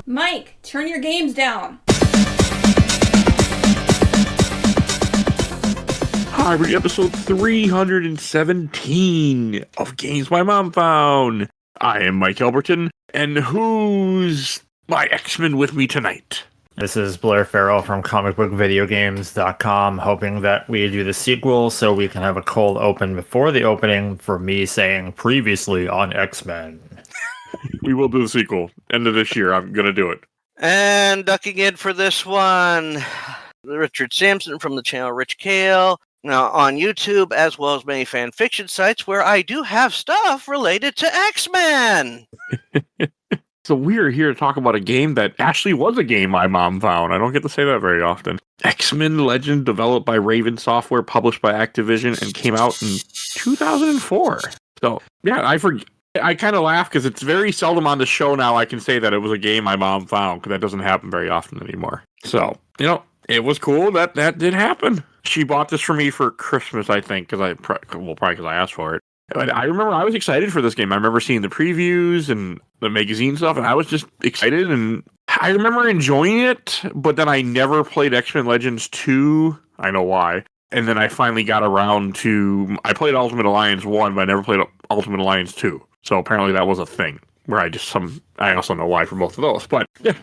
Mike, turn your games down. Hi, we're episode 317 of Games My Mom Found. I am Mike Albertin, and who's my X-Men with me tonight? This is Blair Farrel from comicbookvideogames.com, hoping that we do the sequel so we can have a cold open before the opening for me saying previously on X-Men. We will do the sequel. End of this year, I'm going to do it. And ducking in for this one, Richard Sampson from the channel Rich Kale. Now on YouTube, as well as many fan fiction sites where I do have stuff related to X-Men. So we're here to talk about a game that actually was a game my mom found. I don't get to say that very often. X-Men Legend, developed by Raven Software, published by Activision, and came out in 2004. So, yeah, I kind of laugh because it's very seldom on the show now I can say that it was a game my mom found, because that doesn't happen very often anymore. So, it was cool that did happen. She bought this for me for Christmas, I think, probably because I asked for it. But I remember I was excited for this game. I remember seeing the previews and the magazine stuff, and I was just excited, and I remember enjoying it, but then I never played X-Men Legends 2. I know why. And then I finally got around to... I played Ultimate Alliance 1, but I never played Ultimate Alliance 2. So apparently that was a thing, where I also know why for both of those. But yeah,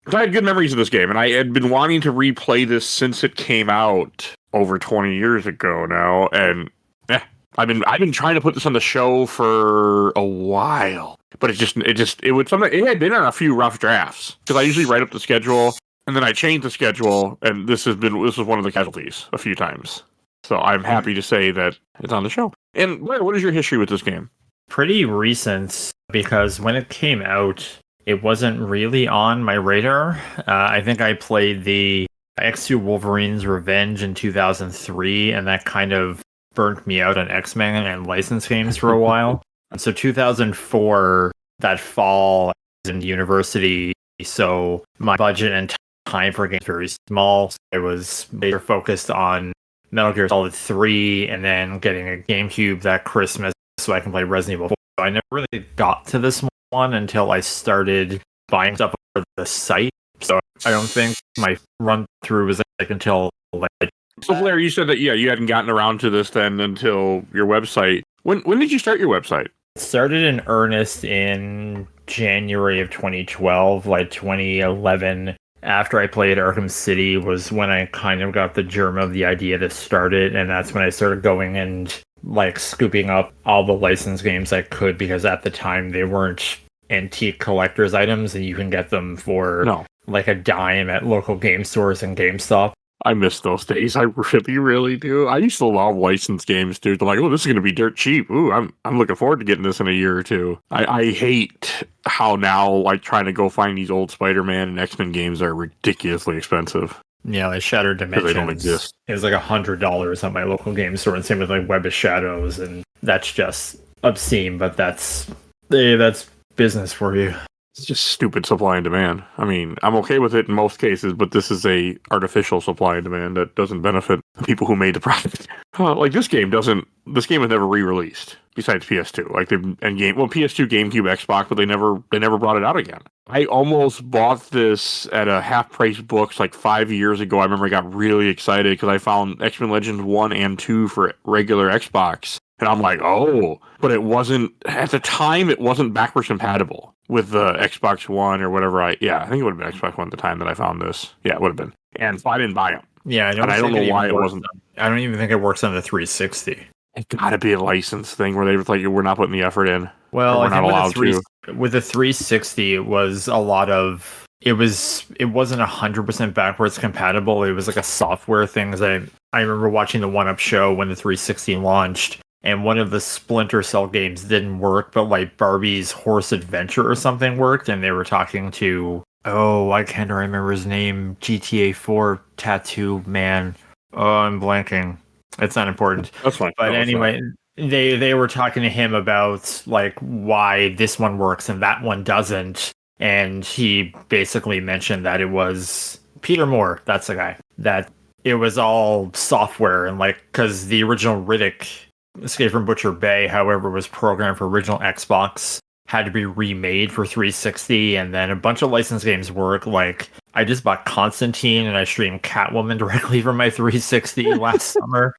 I had good memories of this game, and I had been wanting to replay this since it came out over 20 years ago now, and yeah. I've been trying to put this on the show for a while, but it had been on a few rough drafts, because I usually write up the schedule and then I change the schedule, and this was one of the casualties a few times. So I'm happy to say that it's on the show. And Blair, what is your history with this game? Pretty recent, because when it came out, it wasn't really on my radar. I think I played the X2 Wolverine's Revenge in 2003, and that kind of burnt me out on X-Men and licensed games for a while. So 2004, that fall, I was in university, so my budget and time for games were very small. So I was major focused on Metal Gear Solid 3 and then getting a GameCube that Christmas so I can play Resident Evil 4. So I never really got to this one until I started buying stuff for the site. So I don't think my run through was until So Blair, you said that you hadn't gotten around to this then until your website. When did you start your website? It started in earnest in January of 2012, like 2011. After I played Arkham City was when I kind of got the germ of the idea to start it, and that's when I started going and scooping up all the licensed games I could, because at the time they weren't antique collector's items and you can get them for a dime at local game stores and GameStop. I miss those days. I really, really do. I used to love licensed games, dude. I'm like, oh, this is going to be dirt cheap. Ooh, I'm looking forward to getting this in a year or two. I hate how now, trying to go find these old Spider-Man and X-Men games are ridiculously expensive. Yeah, like Shattered Dimensions. They don't exist. It was $100 at my local game store, and same with Web of Shadows, and that's just obscene, but that's business for you. It's just stupid supply and demand. I mean, I'm okay with it in most cases, but this is a artificial supply and demand that doesn't benefit the people who made the product. This game was never re-released besides PS2. PS2, GameCube, Xbox, but they never brought it out again. I almost bought this at a half-price books 5 years ago. I remember I got really excited because I found X-Men Legends 1 and 2 for regular Xbox. And I'm like, oh, but it wasn't, at the time, it wasn't backwards compatible with the Xbox One or whatever. I think it would have been Xbox One at the time that I found this. Yeah, it would have been. And so I didn't buy them. Yeah, I don't know why it wasn't. I don't even think it works on the 360. It gotta be a license thing where they were like, we're not putting the effort in. Well, we're not allowed to. With the 360, it was a lot of, it wasn't 100% backwards compatible. It was a software thing. I remember watching the 1UP show when the 360 launched. And one of the Splinter Cell games didn't work, but Barbie's Horse Adventure or something worked, and they were talking to, I can't remember his name, GTA 4 tattoo man. Oh, I'm blanking. It's not important. That's fine. But anyway, they were talking to him about why this one works and that one doesn't, and he basically mentioned that it was Peter Moore, that's the guy, that it was all software, and because the original Riddick Escape from Butcher Bay, however, was programmed for original Xbox, had to be remade for 360, and then a bunch of licensed games work. Like, I just bought Constantine and I streamed Catwoman directly from my 360 last summer.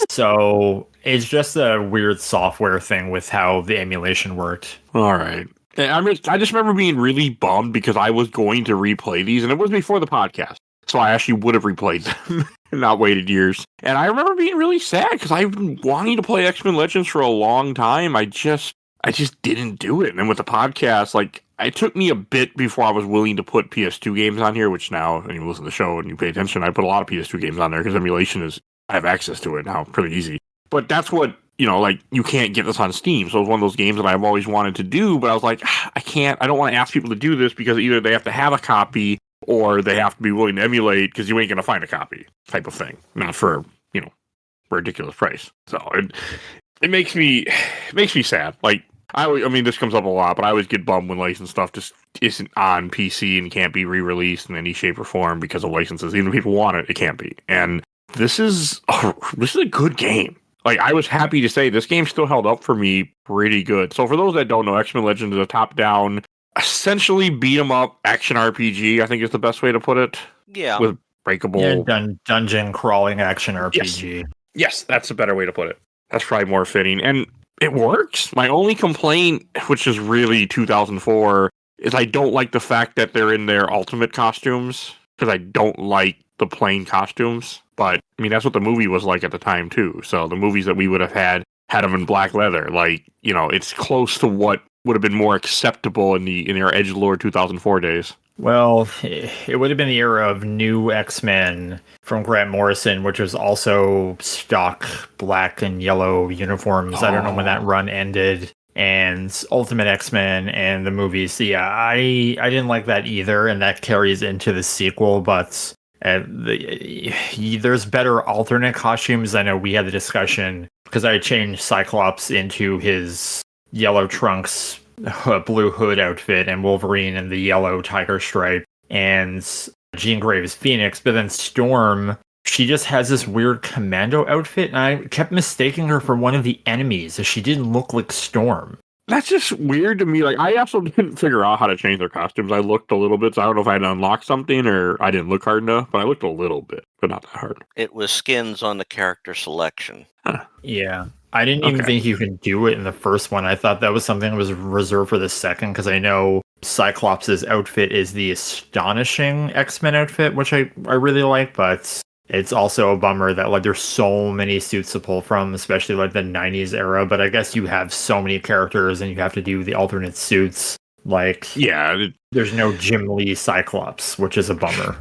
So it's just a weird software thing with how the emulation worked. All right. I just remember being really bummed because I was going to replay these, and it was before the podcast. So I actually would have replayed them and not waited years. And I remember being really sad because I've been wanting to play X-Men Legends for a long time. I just didn't do it. And then with the podcast, like, it took me a bit before I was willing to put PS2 games on here, which now, when you listen to the show and you pay attention, I put a lot of PS2 games on there because emulation I have access to it now pretty easy. But that's what, like, you can't get this on Steam. So it's one of those games that I've always wanted to do, but I was like, I don't want to ask people to do this because either they have to have a copy or they have to be willing to emulate because you ain't going to find a copy type of thing. Not for, for a ridiculous price. So it makes me sad. Like, I mean, this comes up a lot, but I always get bummed when licensed stuff just isn't on PC and can't be re-released in any shape or form because of licenses. Even if people want it, it can't be. And this is a good game. Like, I was happy to say this game still held up for me pretty good. So for those that don't know, X-Men Legends is a top-down, essentially beat-em-up action RPG, I think is the best way to put it. Yeah. With breakable... Yeah, dungeon crawling action RPG. Yes, that's a better way to put it. That's probably more fitting. And it works. My only complaint, which is really 2004, is I don't like the fact that they're in their ultimate costumes, because I don't like the plain costumes. But, I mean, that's what the movie was like at the time, too. So the movies that we would have had them in black leather. Like, it's close to what would have been more acceptable in their edgelord 2004 days. Well, it would have been the era of new X-Men from Grant Morrison, which was also stock black and yellow uniforms. I don't know when that run ended. And Ultimate X-Men and the movies. So yeah, I didn't like that either, and that carries into the sequel, but there's better alternate costumes. I know we had the discussion because I changed Cyclops into his yellow trunks, blue hood outfit, and Wolverine in the yellow tiger stripe, and Jean Grey is Phoenix, but then Storm, she just has this weird commando outfit, and I kept mistaking her for one of the enemies, as she didn't look like Storm. That's just weird to me. Like, I also didn't figure out how to change their costumes. I looked a little bit, so I don't know if I had to unlock something or I didn't look hard enough, but I looked a little bit, but not that hard. It was skins on the character selection. Huh. Yeah. I didn't even think you could do it in the first one. I thought that was something that was reserved for the second, because I know Cyclops' outfit is the astonishing X-Men outfit, which I really like, but it's also a bummer that, like, there's so many suits to pull from, especially like the 90s era, but I guess you have so many characters and you have to do the alternate suits. Like, yeah, there's no Jim Lee Cyclops, which is a bummer.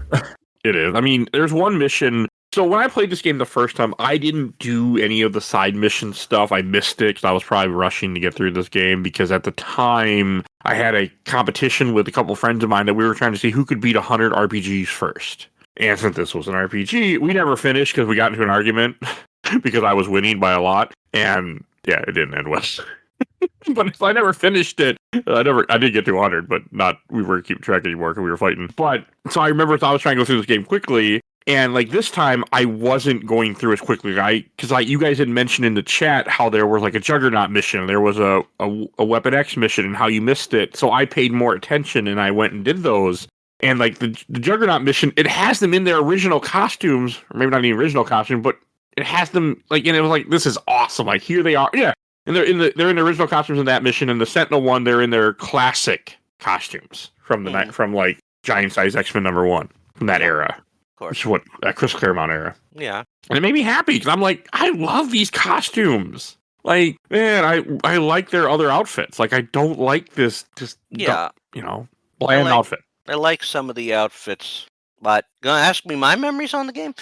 It is. I mean, there's one mission. So when I played this game the first time, I didn't do any of the side mission stuff. I missed it because I was probably rushing to get through this game because at the time I had a competition with a couple friends of mine that we were trying to see who could beat 100 RPGs first. And since this was an RPG, we never finished because we got into an argument because I was winning by a lot. And yeah, it didn't end well. But if I never finished it, I did get to 100, but we weren't keeping track anymore because we were fighting. But so I remember I was trying to go through this game quickly. And like this time, I wasn't going through as quickly. Because you guys had mentioned in the chat how there was like a Juggernaut mission, there was a Weapon X mission, and how you missed it. So I paid more attention and I went and did those. And like the Juggernaut mission, it has them in their original costumes, or maybe not the original costume, but it has them like, and it was like, this is awesome. Like here they are, yeah. And they're in the original costumes in that mission. And the Sentinel one, they're in their classic costumes from the night from like Giant Size X-Men #1 from that era. Of course, which is what Chris Claremont era. Yeah, and it made me happy because I'm like, I love these costumes. Like, man, I like their other outfits. Like, I don't like this just bland outfit. I like some of the outfits, but gonna ask me my memories on the game?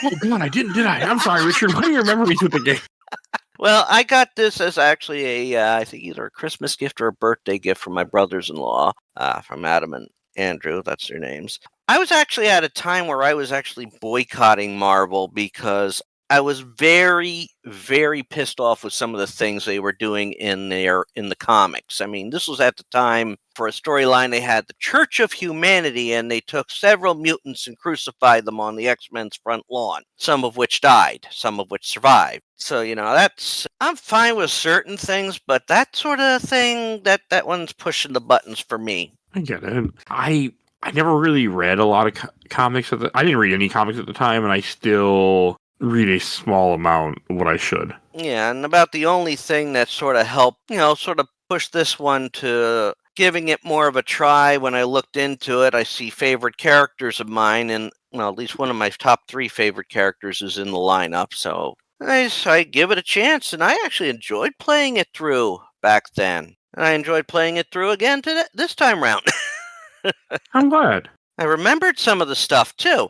Oh God, I didn't, did I? I'm sorry, Richard. What are your memories with the game? Well, I got this as actually I think either a Christmas gift or a birthday gift from my brothers-in-law, from Adam and Andrew. That's their names. I was actually at a time where I was actually boycotting Marvel because I was very, very pissed off with some of the things they were doing in the comics. I mean, this was at the time for a storyline they had the Church of Humanity, and they took several mutants and crucified them on the X-Men's front lawn, some of which died, some of which survived. So, I'm fine with certain things, but that sort of thing, that one's pushing the buttons for me. I get it. I never really read a lot of comics I didn't read any comics at the time, and I still read a small amount of what I should. Yeah, and about the only thing that sort of helped, sort of push this one to giving it more of a try when I looked into it, I see favorite characters of mine, and, at least one of my top 3 favorite characters is in the lineup, so I give it a chance, and I actually enjoyed playing it through back then. And I enjoyed playing it through again this time round. I'm glad. I remembered some of the stuff, too.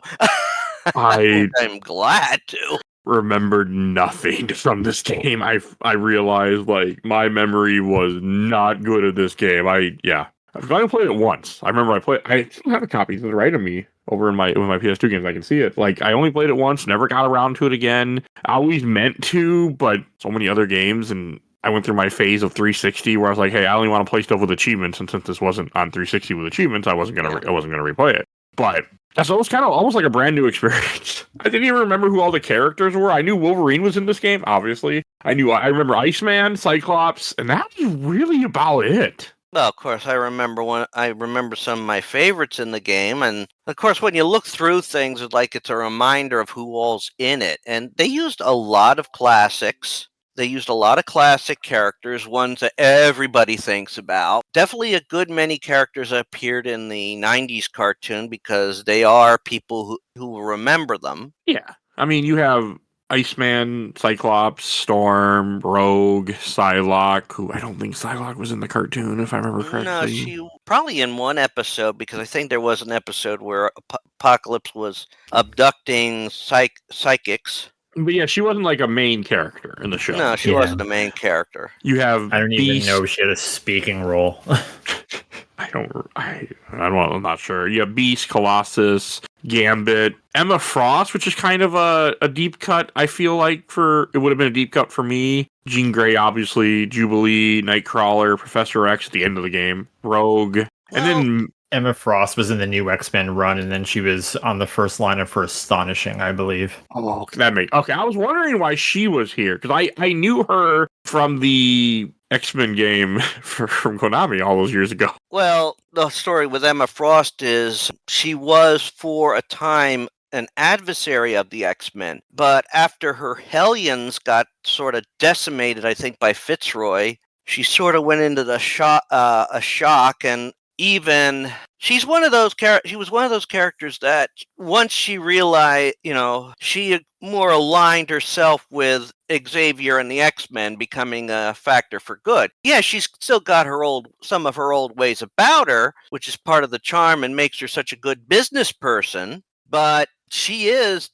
I'm glad to. Remembered nothing from this game. I realized, like, my memory was not good at this game. I've only played it once. I remember I still have a copy to the right of me over in with my PS2 games. I can see it. Like, I only played it once, never got around to it again. I always meant to, but so many other games, and I went through my phase of 360 where I was like, hey, I only want to play stuff with achievements, and since this wasn't on 360 with achievements, I wasn't gonna replay it. But so it was kind of almost like a brand new experience. I didn't even remember who all the characters were. I knew Wolverine was in this game, obviously. I remember Iceman, Cyclops, and that was really about it. Well, of course, I remember some of my favorites in the game, and of course, when you look through things, it's a reminder of who all's in it. And they used a lot of classics. They used a lot of classic characters, ones that everybody thinks about. Definitely a good many characters appeared in the 90s cartoon because they are people who will remember them. Yeah. I mean, you have Iceman, Cyclops, Storm, Rogue, Psylocke, who I don't think Psylocke was in the cartoon, if I remember correctly. No, she probably in one episode, because I think there was an episode where Apocalypse was abducting psychics. But yeah, she wasn't like a main character in the show. No, she wasn't a main character. You have I don't Beast. even know she had a speaking role. I'm not sure. You have Beast, Colossus, Gambit, Emma Frost, which is kind of a deep cut. I feel like it would have been a deep cut for me. Jean Grey, obviously, Jubilee, Nightcrawler, Professor X at the end of the game, Rogue, and then Emma Frost was in the new X-Men run, and then she was on the first lineup for Astonishing, I believe. Oh, okay. I was wondering why she was here, because I knew her from the X-Men game from Konami all those years ago. Well, the story with Emma Frost is she was for a time an adversary of the X-Men, but after her Hellions got sort of decimated, I think, by Fitzroy, she sort of went into a shock, and even she was one of those characters that once she realized, she more aligned herself with Xavier and the X-Men, becoming a factor for good. Yeah, she's still got some of her old ways about her, which is part of the charm and makes her such a good business person, but she's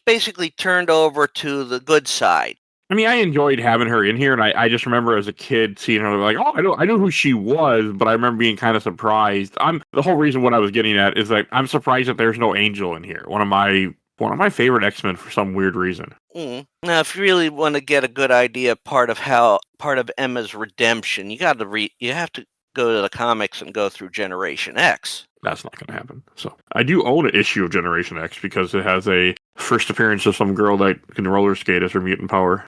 basically turned over to the good side. I mean, I enjoyed having her in here, and I just remember as a kid seeing her like, oh, I know who she was, but I remember being kind of surprised. The whole reason what I was getting at is that I'm surprised that there's no Angel in here. One of my favorite X-Men for some weird reason. Now, if you really want to get a good idea, part of Emma's redemption, you have to go to the comics and go through Generation X. That's not going to happen. So I do own an issue of Generation X because it has a first appearance of some girl that can roller skate as her mutant power.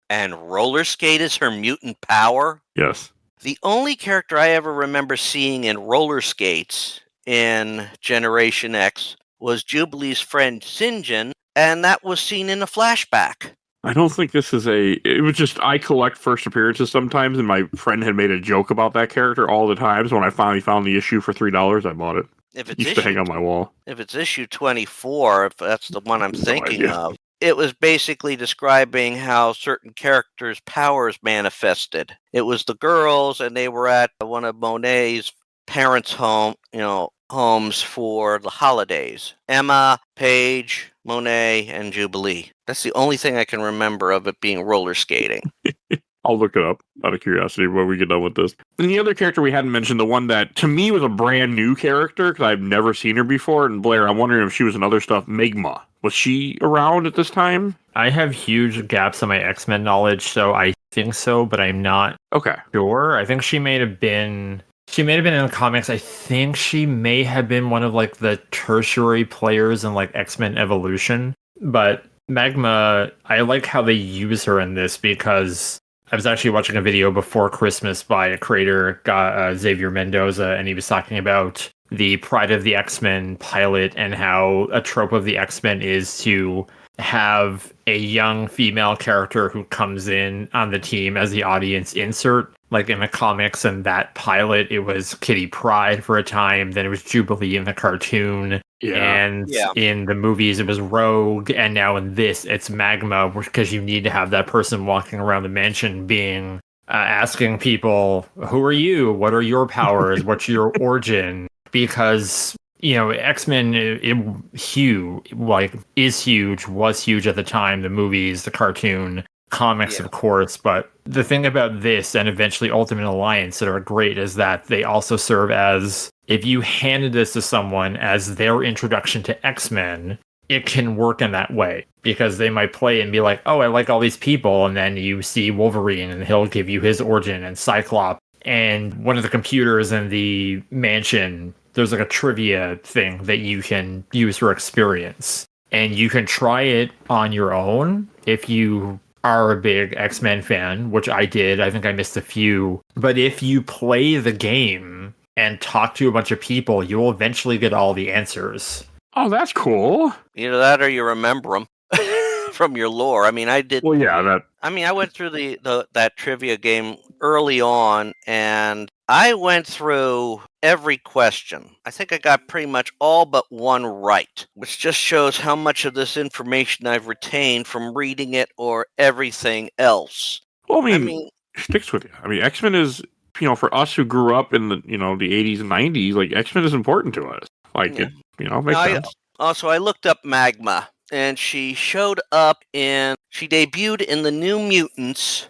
And roller skate is her mutant power? Yes. The only character I ever remember seeing in roller skates in Generation X was Jubilee's friend Sinjin, and that was seen in a flashback. I don't think this is it was just, I collect first appearances sometimes, and my friend had made a joke about that character all the time, so when I finally found the issue for $3, I bought it. It used to hang on my wall. If it's issue 24, if that's the one I'm thinking of, it was basically describing how certain characters' powers manifested. It was the girls, and they were at one of Monet's parents' homes for the holidays. Emma, Paige, Monet, and Jubilee. That's the only thing I can remember of it being roller skating. I'll look it up out of curiosity when we get done with this. And the other character we hadn't mentioned, the one that to me was a brand new character because I've never seen her before, and Blair, I'm wondering if she was in other stuff. Magma. Was she around at this time? I have huge gaps in my X-Men knowledge, so I think so, but I'm not sure. I think she may have been in the comics. I think she may have been one of like the tertiary players in like X-Men Evolution, but Magma, I like how they use her in this because I was actually watching a video before Christmas by a creator, Xavier Mendoza, and he was talking about the Pride of the X-Men pilot and how a trope of the X-Men is to have a young female character who comes in on the team as the audience insert. Like in the comics and that pilot, it was Kitty Pryde for a time, then it was Jubilee in the cartoon. And in the movies, it was Rogue, and now in this, it's Magma, because you need to have that person walking around the mansion being asking people, who are you? What are your powers? What's your origin? Because, X-Men is huge, was huge at the time, the movies, the cartoon, comics, of course, but the thing about this and eventually Ultimate Alliance that are great is that they also serve as, if you handed this to someone as their introduction to X-Men, it can work in that way, because they might play and be like, oh, I like all these people, and then you see Wolverine and he'll give you his origin, and Cyclops, and one of the computers in the mansion, there's like a trivia thing that you can use for experience, and you can try it on your own if you are a big X-Men fan, which I did. I think I missed a few. But if you play the game and talk to a bunch of people, you'll eventually get all the answers. Oh, that's cool. Either that or you remember them from your lore. I mean, I did. Well, yeah, that. I mean, I went through that trivia game early on, and I went through every question. I think I got pretty much all but one right, which just shows how much of this information I've retained from reading it or everything else. Well, I mean it sticks with you. I mean, X-Men is, for us who grew up in the, the 80s and 90s, like, X-Men is important to us. Like, it, makes sense. Also, I looked up Magma, and she showed up she debuted in the New Mutants,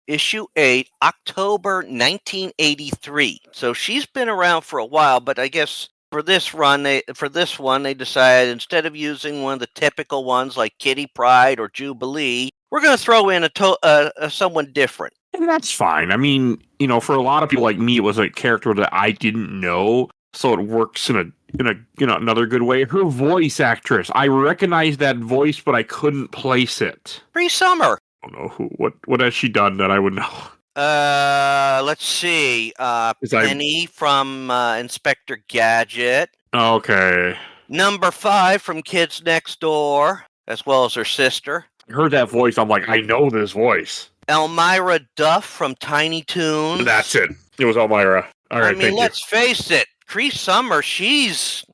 issue 8, October 1983. So she's been around for a while, but I guess for this one, they decided, instead of using one of the typical ones like Kitty Pryde or Jubilee, we're going to throw in someone different. And that's fine. I mean, for a lot of people like me, it was a character that I didn't know, so it works in another good way. Her voice actress, I recognized that voice, but I couldn't place it. Bree Summer. I don't know what has she done that I would know. Let's see. Penny from Inspector Gadget. Okay. Number 5 from Kids Next Door, as well as her sister. I heard that voice. I'm like, I know this voice. Elmira Duff from Tiny Toons. That's it. It was Elmira. All right, let's face it. Bree Summer, she's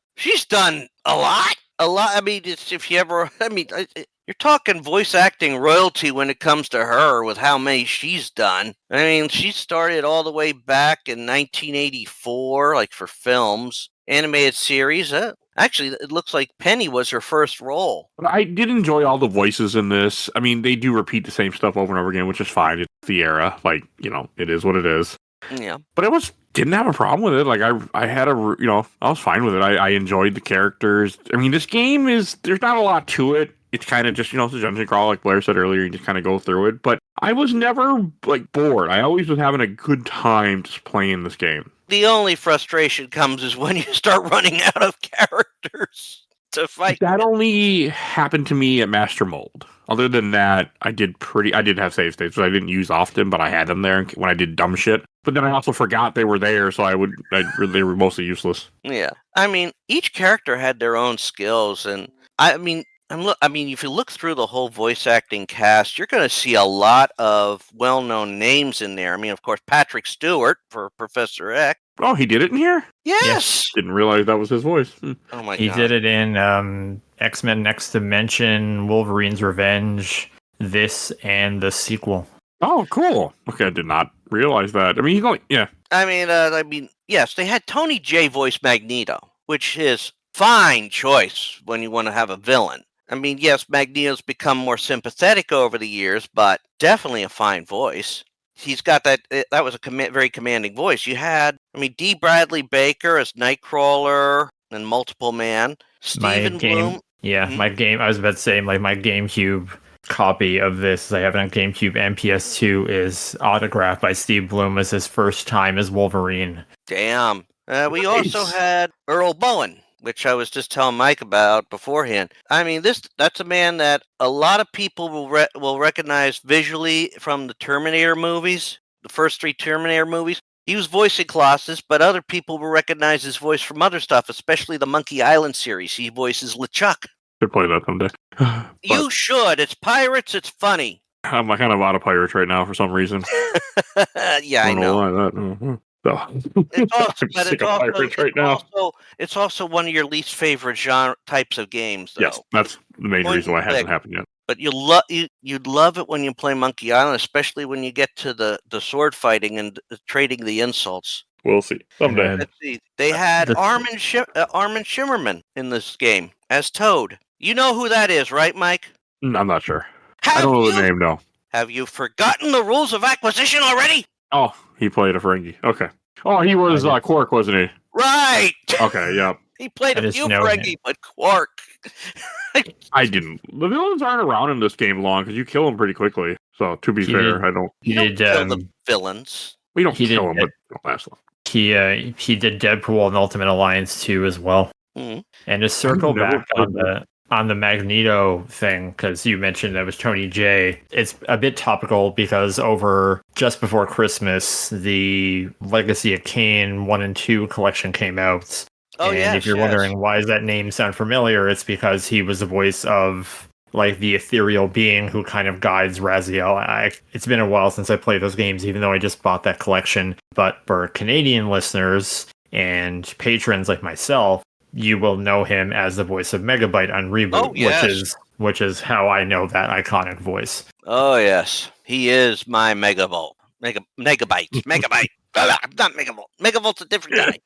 done a lot. I mean, you're talking voice acting royalty when it comes to her with how many she's done. I mean, she started all the way back in 1984, like for films, animated series. Actually, it looks like Penny was her first role. I did enjoy all the voices in this. I mean, they do repeat the same stuff over and over again, which is fine. It's the era. Like, it is what it is. Yeah. But didn't have a problem with it. Like, I had I was fine with it. I enjoyed the characters. I mean, this game there's not a lot to it. It's kind of just, it's a dungeon crawl, like Blair said earlier, you just kind of go through it. But I was never, bored. I always was having a good time just playing this game. The only frustration comes is when you start running out of characters to fight. That only happened to me at Master Mold. Other than that, I did have save states, which I didn't use often, but I had them there when I did dumb shit. But then I also forgot they were there, so they were mostly useless. Yeah. I mean, each character had their own skills, and if you look through the whole voice acting cast, you're going to see a lot of well-known names in there. I mean, of course, Patrick Stewart for Professor X. Oh, he did it in here? Yes. Didn't realize that was his voice. Oh my god. He did it in X-Men Next Dimension, Wolverine's Revenge, this, and the sequel. Oh, cool. Okay, I did not realize that. I mean, yeah. Yes, they had Tony J voice Magneto, which is fine choice when you want to have a villain. I mean, yes, Magneto's become more sympathetic over the years, but definitely a fine voice. He's got that was a very commanding voice. You had, D. Bradley Baker as Nightcrawler and Multiple Man. Stephen Bloom. Yeah, my game, I was about to say, my GameCube copy of this, I have it on GameCube and PS2, is autographed by Steve Bloom as his first time as Wolverine. Damn. We also had Earl Bowen, which I was just telling Mike about beforehand. I mean, that's a man that a lot of people will recognize visually from the Terminator movies, the first 3 Terminator movies. He was voicing Colossus, but other people will recognize his voice from other stuff, especially the Monkey Island series. He voices LeChuck. Should play that someday. You should. It's pirates. It's funny. I'm kind of out of pirates right now for some reason. Yeah, I don't know. why that. It's also, I'm but sick it's of also, pirates right now. it's also one of your least favorite genre types of games, though. Yes, that's the main Point reason why it and click. hasn't happened yet. But you'd love it when you play Monkey Island, especially when you get to the sword fighting and trading the insults. We'll see someday. And Let's see. They had Armin Shimmerman in this game as Toad. You know who that is, right, Mike? I'm not sure. Have I don't know you, the name, no. Have you forgotten the rules of acquisition already? Oh, he played a Ferengi. Okay. Oh, he was Quark, wasn't he? Right. Okay, yeah. He played I a just few know Ferengi, him. but Quark. I didn't. The villains aren't around in this game long because you kill them pretty quickly. So, to be fair, I don't. He You don't did. kill the villains. We don't he kill did them, but they don't last long. He did Deadpool and Ultimate Alliance 2 as well. Mhm. And to circle never back played on the Magneto thing, because you mentioned that was Tony J. It's a bit topical because just before Christmas, the Legacy of Kain 1 and 2 collection came out. Oh, and if you're wondering why does that name sound familiar, it's because he was the voice of like the ethereal being who kind of guides Raziel. It's been a while since I played those games, even though I just bought that collection. But for Canadian listeners and patrons like myself, you will know him as the voice of Megabyte on Reboot, which is how I know that iconic voice. Oh yes, he is my Megavolt. Megabyte. Not Megavolt. Megavolt's a different guy.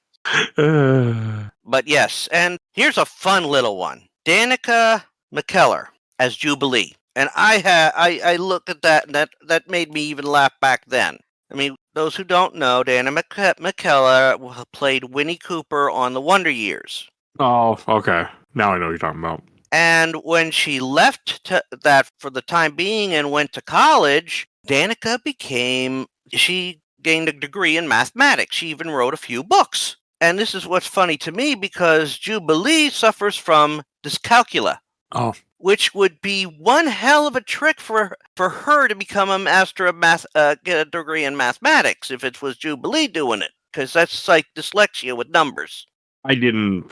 But yes, and here's a fun little one. Danica McKellar as Jubilee. And I looked at that, and that made me even laugh back then. I mean, those who don't know, Danica McKellar played Winnie Cooper on The Wonder Years. Oh, okay. Now I know what you're talking about. And when she left that for the time being and went to college, Danica she gained a degree in mathematics. She even wrote a few books. And this is what's funny to me because Jubilee suffers from dyscalculia. Oh. Which would be one hell of a trick for her to become a master of math, get a degree in mathematics if it was Jubilee doing it. Because that's like dyslexia with numbers. I didn't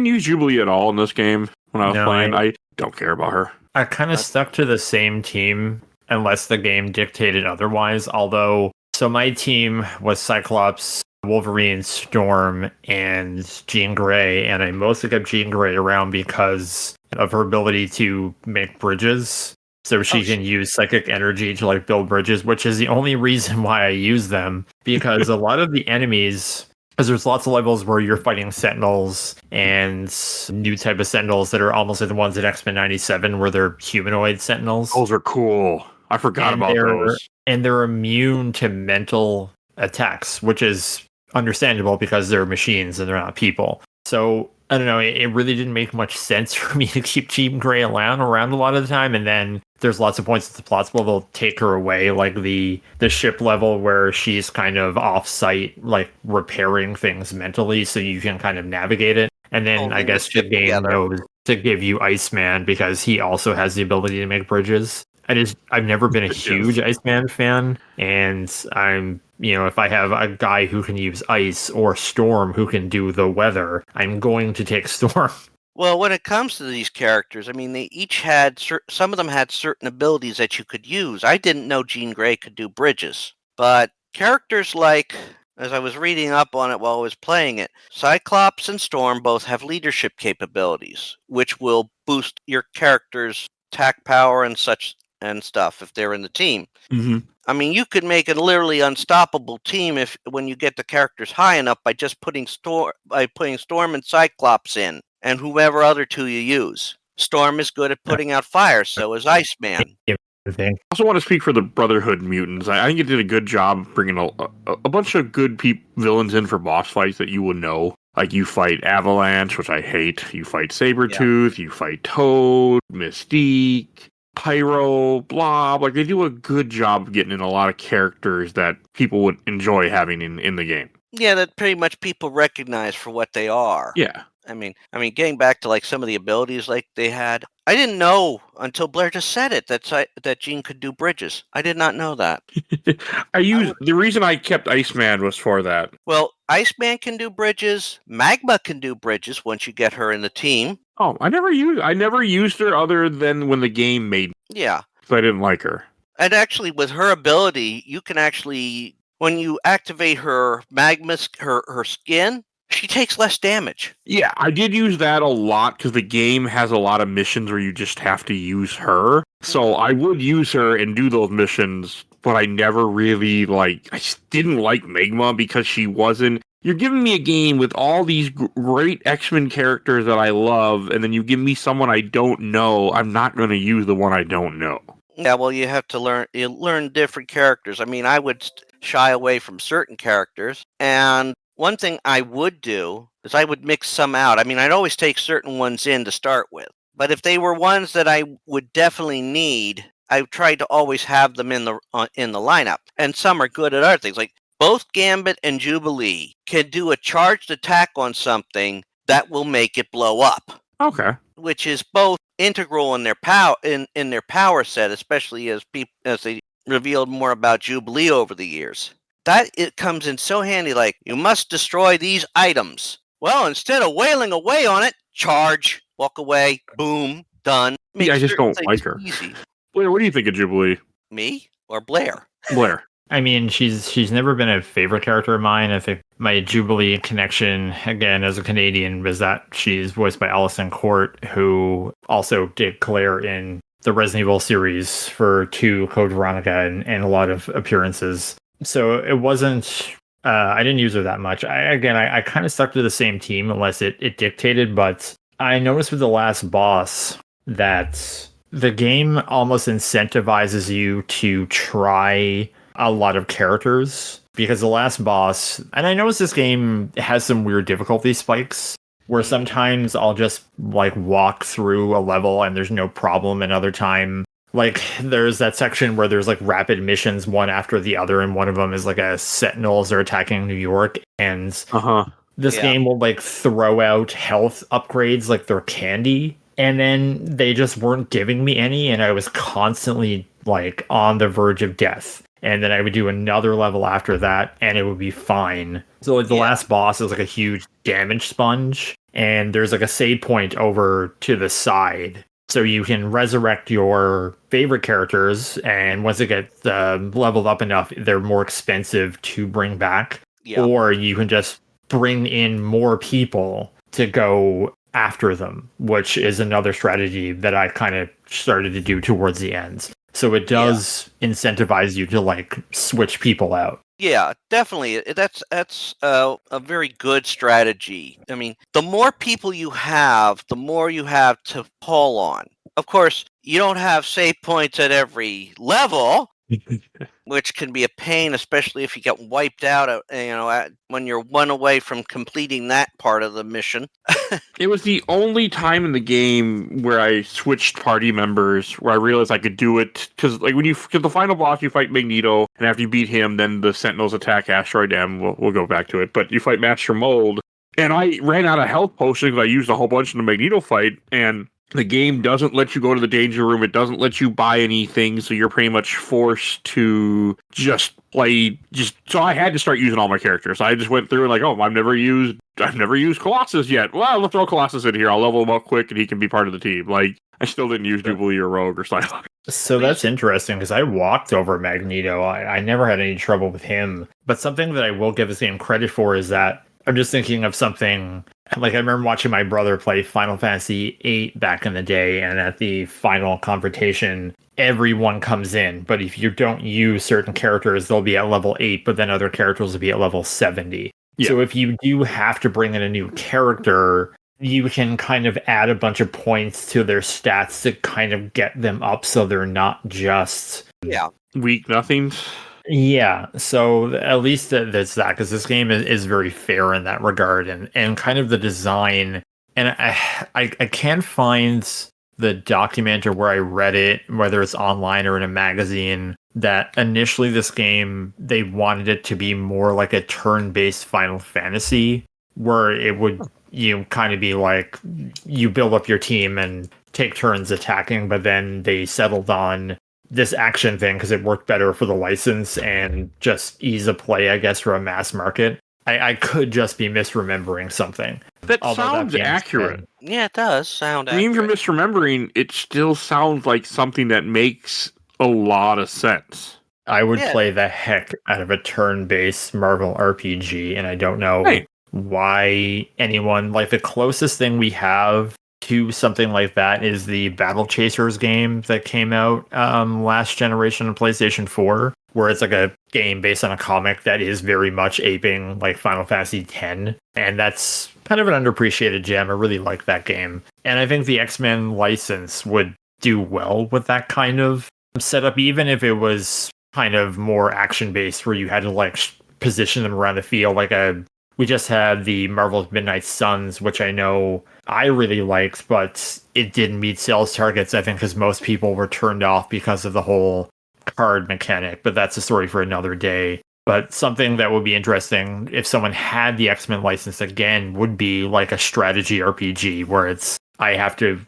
use Jubilee at all in this game when I was playing. I don't care about her. I kind of stuck to the same team unless the game dictated otherwise. So my team was Cyclops, Wolverine, Storm, and Jean Grey, and I mostly kept Jean Grey around because of her ability to make bridges. So she can use psychic energy to like build bridges, which is the only reason why I use them. Because a lot of the enemies, because there's lots of levels where you're fighting Sentinels and new type of Sentinels that are almost like the ones in X-Men 97 where they're humanoid Sentinels. Those are cool. I forgot about those. And they're immune to mental attacks, which is understandable because they're machines and they're not people. So I don't know, it really didn't make much sense for me to keep Jean Grey around a lot of the time. And then there's lots of points at the plot where they'll take her away, like the ship level where she's kind of off-site, like repairing things mentally so you can kind of navigate it. And then I guess the game knows to give you Iceman because he also has the ability to make bridges. I've never been a huge Iceman fan, and I'm, if I have a guy who can use ice or Storm who can do the weather, I'm going to take Storm. Well, when it comes to these characters, I mean, they each had some of them had certain abilities that you could use. I didn't know Jean Grey could do bridges, but characters like, as I was reading up on it while I was playing it, Cyclops and Storm both have leadership capabilities, which will boost your character's attack power and such and stuff if they're in the team. Mm-hmm. I mean, you could make a literally unstoppable team when you get the characters high enough by just putting Storm and Cyclops in, and whoever other two you use. Storm is good at putting out fire, so is Iceman. I also want to speak for the Brotherhood mutants. I think it did a good job bringing a bunch of good villains in for boss fights that you would know. Like, you fight Avalanche, which I hate. You fight Sabretooth. You fight Toad, Mystique, Pyro, Blob. Like, they do a good job getting in a lot of characters that people would enjoy having in the game. Yeah, that pretty much people recognize for what they are. Yeah. Getting back to like some of the abilities like they had, I didn't know until Blair just said it that Jean could do bridges. I did not know that. The reason I kept Iceman was for that. Well, Iceman can do bridges. Magma can do bridges once you get her in the team. Oh, I never used her other than when the game made me. Yeah. So I didn't like her. And actually, with her ability, you can actually, when you activate her magma, her skin, she takes less damage. Yeah, I did use that a lot because the game has a lot of missions where you just have to use her. So I would use her and do those missions, but I never really I just didn't like Magma because she wasn't. You're giving me a game with all these great X-Men characters that I love, and then you give me someone I don't know. I'm not going to use the one I don't know. Yeah, well, you have to learn different characters. I would shy away from certain characters, and one thing I would do is I would mix some out. I'd always take certain ones in to start with, but if they were ones that I would definitely need, I tried to always have them in the lineup. And some are good at other things, like both Gambit and Jubilee can do a charged attack on something that will make it blow up. Okay. Which is both integral in their power in their power set, especially as they revealed more about Jubilee over the years. That it comes in so handy. Like, you must destroy these items. Well, instead of wailing away on it, charge, walk away, boom, done. I just don't like her. Easy. Blair, what do you think of Jubilee? Me or Blair? Blair. She's never been a favorite character of mine. I think my Jubilee connection, again, as a Canadian, was that she's voiced by Alison Court, who also did Claire in the Resident Evil series for 2, Code Veronica, and a lot of appearances. So it wasn't... I didn't use her that much. I kind of stuck to the same team unless it dictated, but I noticed with the last boss that the game almost incentivizes you to try a lot of characters, because the last boss, and I noticed this game has some weird difficulty spikes where sometimes I'll just walk through a level and there's no problem, and other time there's that section where there's rapid missions one after the other, and one of them is a Sentinels are attacking New York, and this game will throw out health upgrades like they're candy, and then they just weren't giving me any, and I was constantly on the verge of death. And then I would do another level after that, and it would be fine. So the last boss is a huge damage sponge, and there's a save point over to the side. So you can resurrect your favorite characters, and once it gets leveled up enough, they're more expensive to bring back. Yeah. Or you can just bring in more people to go after them, which is another strategy that I kind of started to do towards the end. So it does incentivize you to switch people out. Yeah, definitely. That's a very good strategy. The more people you have, the more you have to pull on. Of course, you don't have save points at every level, which can be a pain, especially if you get wiped out, when you're one away from completing that part of the mission. It was the only time in the game where I switched party members, where I realized I could do it, because the final boss, you fight Magneto, and after you beat him, then the Sentinels attack Asteroid M. We'll go back to it, but you fight Master Mold, and I ran out of health potions because I used a whole bunch in the Magneto fight, and the game doesn't let you go to the danger room. It doesn't let you buy anything, so you're pretty much forced to just play. So I had to start using all my characters. I just went through and I've never used Colossus yet. Well, let's throw Colossus in here. I'll level him up quick, and he can be part of the team. I still didn't use Jubilee or Rogue or Psylocke. So that's interesting, because I walked over Magneto. I never had any trouble with him. But something that I will give this game credit for is that I'm just thinking of something. I remember watching my brother play Final Fantasy VIII back in the day, and at the final confrontation, everyone comes in. But if you don't use certain characters, they'll be at level 8, but then other characters will be at level 70. Yeah. So if you do have to bring in a new character, you can kind of add a bunch of points to their stats to kind of get them up so they're not just weak nothings. Yeah, so at least that's that, because this game is very fair in that regard, and kind of the design, and I can't find the document or where I read it, whether it's online or in a magazine, that initially this game, they wanted it to be more like a turn-based Final Fantasy, where it would you kind of be like, you build up your team and take turns attacking, but then they settled on this action thing because it worked better for the license and just ease of play, I guess, for a mass market. I could just be misremembering something. That Although sounds game's accurate. been- Yeah, it does sound I mean, if you're accurate. misremembering, it still sounds like something that makes a lot of sense. I would Yeah. play the heck out of a turn-based Marvel RPG, and I don't know Hey. why anyone, like, the closest thing we have to something like that is the Battle Chasers game that came out last generation on PlayStation 4, where it's like a game based on a comic that is very much aping like Final Fantasy X, and that's kind of an underappreciated gem. I really like that game, and I think the X-Men license would do well with that kind of setup, even if it was kind of more action-based, where you had to like position them around the field. We just had the Marvel's Midnight Suns, which I know I really liked, but it didn't meet sales targets, I think, because most people were turned off because of the whole card mechanic, but that's a story for another day. But something that would be interesting if someone had the X-Men license again would be like a strategy RPG where it's, I have to,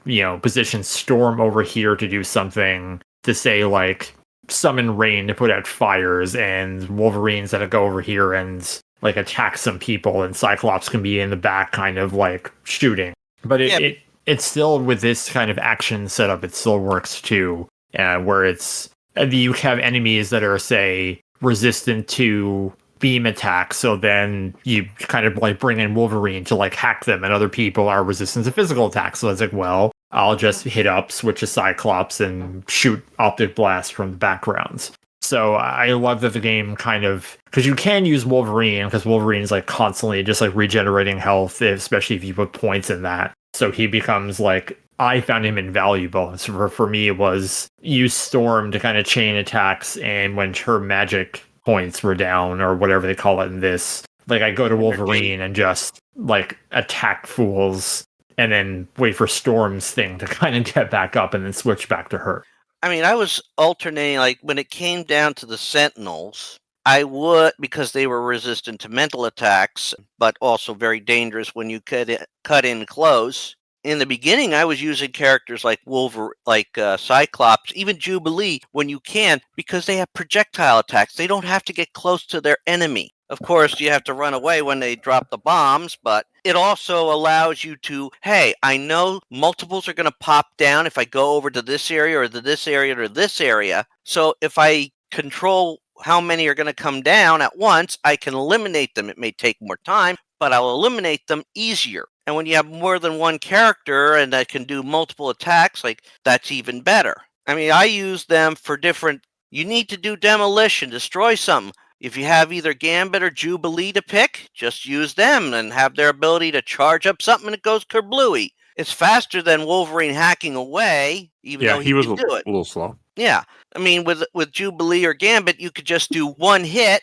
position Storm over here to do something, to say like summon rain to put out fires, and Wolverine's that go over here and like attack some people, and Cyclops can be in the back kind of like shooting. But it's still, with this kind of action setup, it still works too, where it's, you have enemies that are, say, resistant to beam attacks, so then you kind of like bring in Wolverine to like hack them, and other people are resistant to physical attacks, so it's like, well, I'll just hit up, switch to Cyclops, and shoot optic blasts from the backgrounds. So I love that the game kind of, because you can use Wolverine, because Wolverine's like constantly just like regenerating health, especially if you put points in that. So he becomes like, I found him invaluable. So for me, it was use Storm to kind of chain attacks, and when her magic points were down, or whatever they call it in this, like I go to Wolverine and just like attack fools, and then wait for Storm's thing to kind of get back up, and then switch back to her. I mean, I was alternating, like, when it came down to the Sentinels, I would, because they were resistant to mental attacks, but also very dangerous when you cut in close. In the beginning, I was using characters like Cyclops, even Jubilee, when you can, because they have projectile attacks. They don't have to get close to their enemy. Of course, you have to run away when they drop the bombs, but it also allows you to, hey, I know multiples are going to pop down if I go over to this area or to this area or this area. So if I control how many are going to come down at once, I can eliminate them. It may take more time, but I'll eliminate them easier. And when you have more than one character and that can do multiple attacks, like, that's even better. I mean, I use them for different, you need to do demolition, destroy something. If you have either Gambit or Jubilee to pick, just use them and have their ability to charge up something and it goes kerblooey. It's faster than Wolverine hacking away, even though he was can do it. A little slow. Yeah. I mean, with Jubilee or Gambit, you could just do one hit,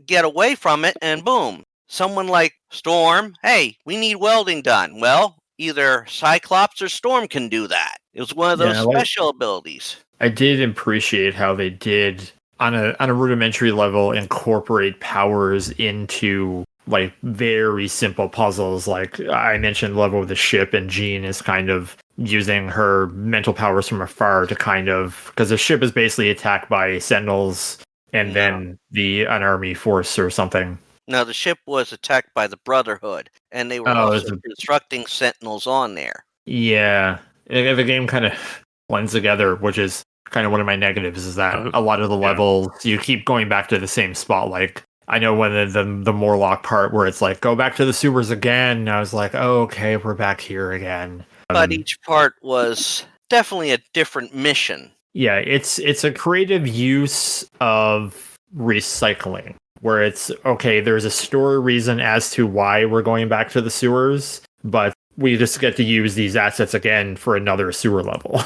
get away from it, and boom. Someone like Storm, hey, we need welding done. Well, either Cyclops or Storm can do that. It was one of those special abilities. I did appreciate how they did, on a rudimentary level, incorporate powers into like very simple puzzles. Like I mentioned, level with the ship, and Jean is kind of using her mental powers from afar to kind of, because the ship is basically attacked by Sentinels and then an army force or something. No, the ship was attacked by the Brotherhood, and they were also constructing Sentinels on there. Yeah, the game kind of blends together, which is kind of one of my negatives, is that a lot of the levels, you keep going back to the same spot. Like, I know when the Morlock part where it's like, go back to the sewers again, I was like, oh, okay, we're back here again. But each part was definitely a different mission. Yeah, it's a creative use of recycling, where it's, okay, there's a story reason as to why we're going back to the sewers, but we just get to use these assets again for another sewer level.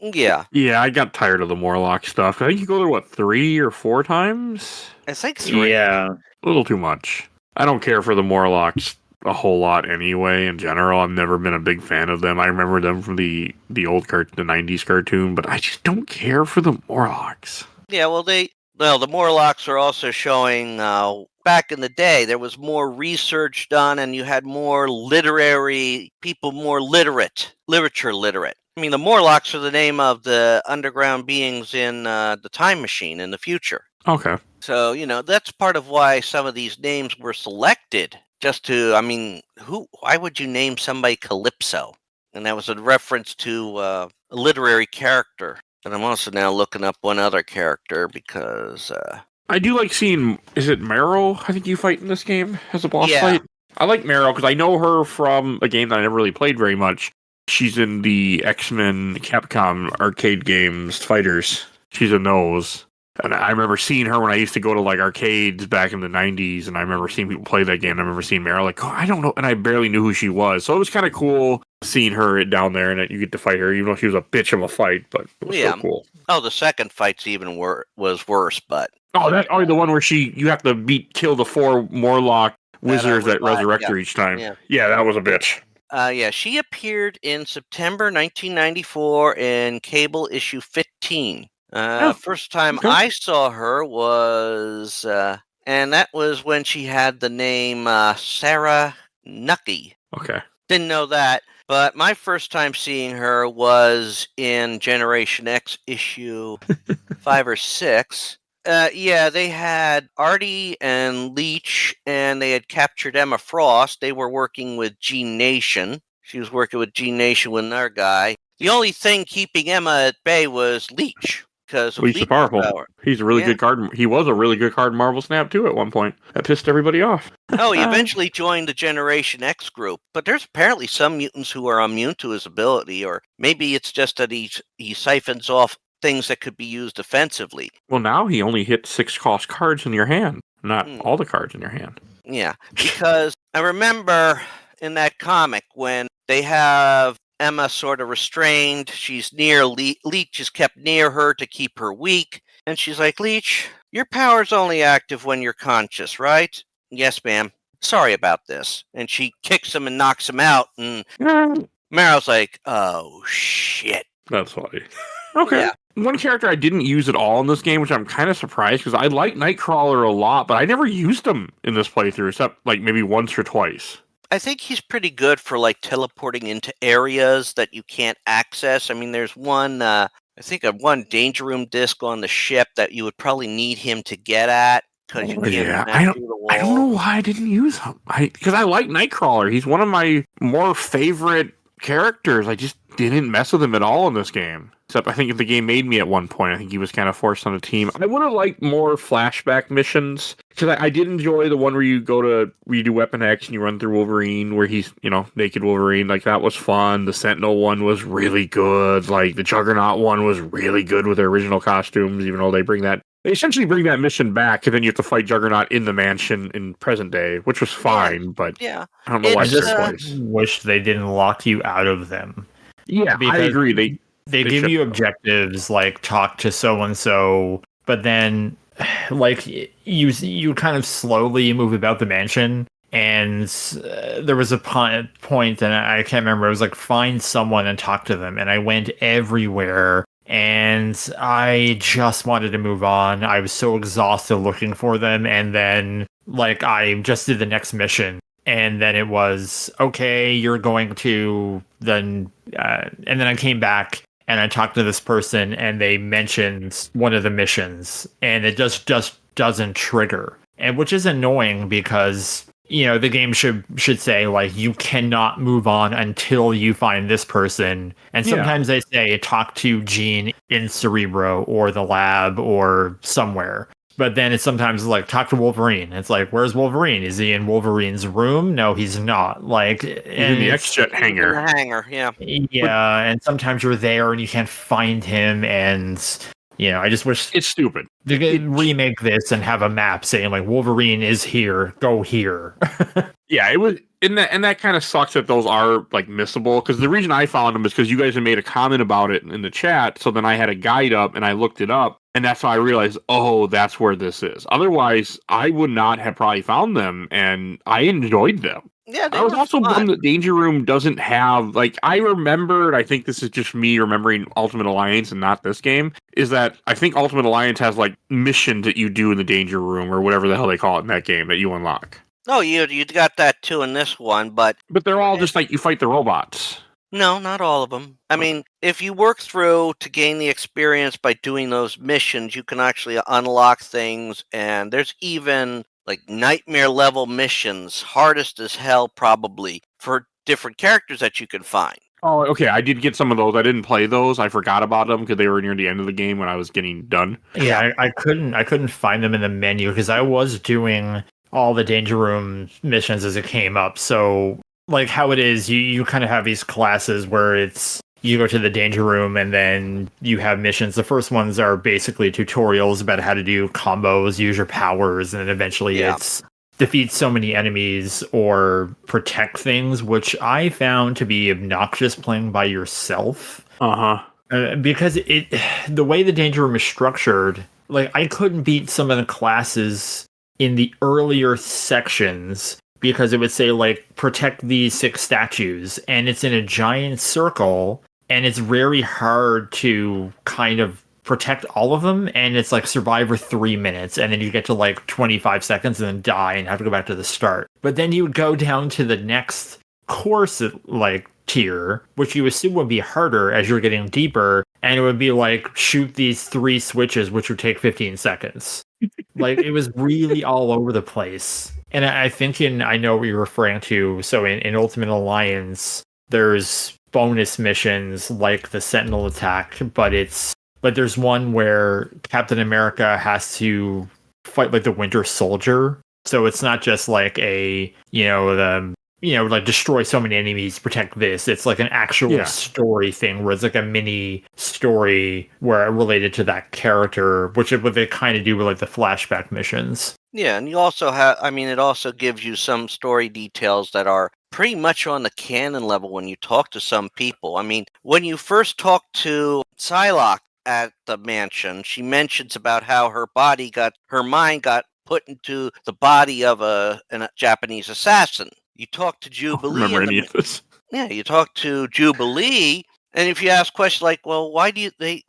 Yeah. Yeah, I got tired of the Morlock stuff. I think you go there, 3 or 4 times? I think 3. Yeah. A little too much. I don't care for the Morlocks a whole lot anyway, in general. I've never been a big fan of them. I remember them from the old the 90s cartoon, but I just don't care for the Morlocks. Yeah, well, they Well, the Morlocks are also showing back in the day there was more research done, and you had more literary people, more literature literate. I mean, the Morlocks are the name of the underground beings in the Time Machine in the future. Okay. So, that's part of why some of these names were selected. Just to, I mean, why would you name somebody Calypso? And that was a reference to a literary character. And I'm also now looking up one other character because, I do like seeing, is it Meryl, I think you fight in this game as a boss Yeah. fight? I like Meryl because I know her from a game that I never really played very much. She's in the X-Men Capcom arcade games, Fighters. She's in those. And I remember seeing her when I used to go to like arcades back in the 90s, and I remember seeing people play that game. I remember seeing Meryl, like, oh, I don't know, and I barely knew who she was. So it was kind of cool seeing her down there, and you get to fight her, even though she was a bitch of a fight, but it was Yeah. so cool. Oh, the second fight's even was worse, but Oh, the one where you have to kill the 4 Morlock wizards that revive, resurrect yeah. her each time. Yeah. Yeah, that was a bitch. She appeared in September 1994 in Cable issue 15. First time okay. I saw her was, and that was when she had the name Sarah Nucky. Okay. Didn't know that, but my first time seeing her was in Generation X issue 5 or 6. They had Artie and Leech, and they had captured Emma Frost. They were working with G Nation. She was working with G Nation with their guy. The only thing keeping Emma at bay was Leech, because of Leech is Leech's powerful. power. He's a really good card. He was a really good card in Marvel Snap, too, at one point. That pissed everybody off. Oh, he eventually joined the Generation X group, but there's apparently some mutants who are immune to his ability, or maybe it's just that he siphons off things that could be used offensively. Well, now he only hits 6-cost cards in your hand, not all the cards in your hand. Yeah, because I remember in that comic when they have Emma sort of restrained, she's near Leech is kept near her to keep her weak, and she's like, Leech, your power's only active when you're conscious, right? Yes, ma'am. Sorry about this. And she kicks him and knocks him out, and Meryl's like, oh, shit. That's funny. Okay. Yeah. One character I didn't use at all in this game, which I'm kind of surprised, because I like Nightcrawler a lot, but I never used him in this playthrough, except like maybe once or twice. I think he's pretty good for like teleporting into areas that you can't access. I mean, there's one, I think one danger room disc on the ship that you would probably need him to get at, because you can't smash through the wall. I don't know why I didn't use him. Because I like Nightcrawler. He's one of my more favorite characters. I just didn't mess with him at all in this game. Except I think if the game made me at one point, I think he was kind of forced on the team. I would have liked more flashback missions, because I did enjoy the one where you do Weapon X and you run through Wolverine, where he's, naked Wolverine. Like, that was fun. The Sentinel one was really good. Like, the Juggernaut one was really good with their original costumes, even though they essentially bring that mission back, and then you have to fight Juggernaut in the mansion in present day, which was fine, but I don't know why I it's just twice. wish they didn't lock you out of them. Yeah, I agree. They give you objectives like talk to so-and-so, but then like you kind of slowly move about the mansion, and there was a point, and I can't remember, it was like find someone and talk to them, and I went everywhere, and I just wanted to move on. I was so exhausted looking for them, and then like I just did the next mission. And then it was, okay, you're going to then, and then I came back and I talked to this person and they mentioned one of the missions, and it just doesn't trigger. And which is annoying because, the game should say, like, you cannot move on until you find this person. And sometimes they say, talk to Jean in Cerebro or the lab or somewhere. But then it's sometimes like, talk to Wolverine. It's like, where's Wolverine? Is he in Wolverine's room? No, he's not. Like, he's in the X-Jet hangar. In the hangar, yeah. Yeah, and sometimes you're there and you can't find him, and I just wish it's stupid. They could remake this and have a map saying like Wolverine is here, go here. Yeah, it was, and that kind of sucks that those are like missable, because the reason I found them is because you guys had made a comment about it in the chat, so then I had a guide up and I looked it up, and that's how I realized, oh, that's where this is. Otherwise, I would not have probably found them, and I enjoyed them. Yeah, they I was were also fun. bummed that Danger Room doesn't have, like, I remembered, I think this is just me remembering Ultimate Alliance and not this game, is that I think Ultimate Alliance has, like, missions that you do in the Danger Room or whatever the hell they call it in that game that you unlock. Oh, you got that too in this one, but But they're all just like you fight the robots. no, not all of them. I mean, if you work through to gain the experience by doing those missions, you can actually unlock things, and there's even like nightmare level missions, hardest as hell probably, for different characters that you can find. Oh, okay. I did get some of those. I didn't play those. I forgot about them because they were near the end of the game when I was getting done. Yeah, I couldn't find them in the menu because I was doing all the Danger Room missions as it came up. So, like how it is, you kind of have these classes where it's you go to the Danger Room and then you have missions. The first ones are basically tutorials about how to do combos, use your powers, and then eventually it's defeat so many enemies or protect things, which I found to be obnoxious playing by yourself. Because the way the Danger Room is structured, like I couldn't beat some of the classes in the earlier sections because it would say like protect these 6 statues, and it's in a giant circle, and it's very hard to kind of protect all of them, and it's like survive for 3 minutes, and then you get to like 25 seconds and then die and have to go back to the start. But then you would go down to the next course like tier, which you assume would be harder as you're getting deeper, and it would be like shoot these 3 switches, which would take 15 seconds. Like it was really all over the place. And I think I know what you're referring to. So in Ultimate Alliance, there's bonus missions like the Sentinel attack, but there's one where Captain America has to fight like the Winter Soldier. So it's not just like like destroy so many enemies, protect this. It's like an actual story thing where it's like a mini story where related to that character, which is what they kind of do with like the flashback missions. Yeah, and you also have, I mean, it also gives you some story details that are pretty much on the canon level when you talk to some people. I mean, when you first talk to Psylocke at the mansion, she mentions about how her mind got put into the body of a Japanese assassin. You talk to Jubilee. I don't remember any of this. Yeah, you talk to Jubilee, and if you ask questions like, "Well, why did they?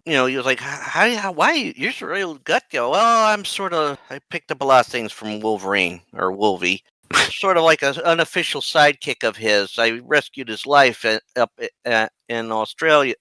He was like, why you're so real gut go? Well, I picked up a lot of things from Wolverine or Wolvie, sort of like an unofficial sidekick of his. I rescued his life up in Australia,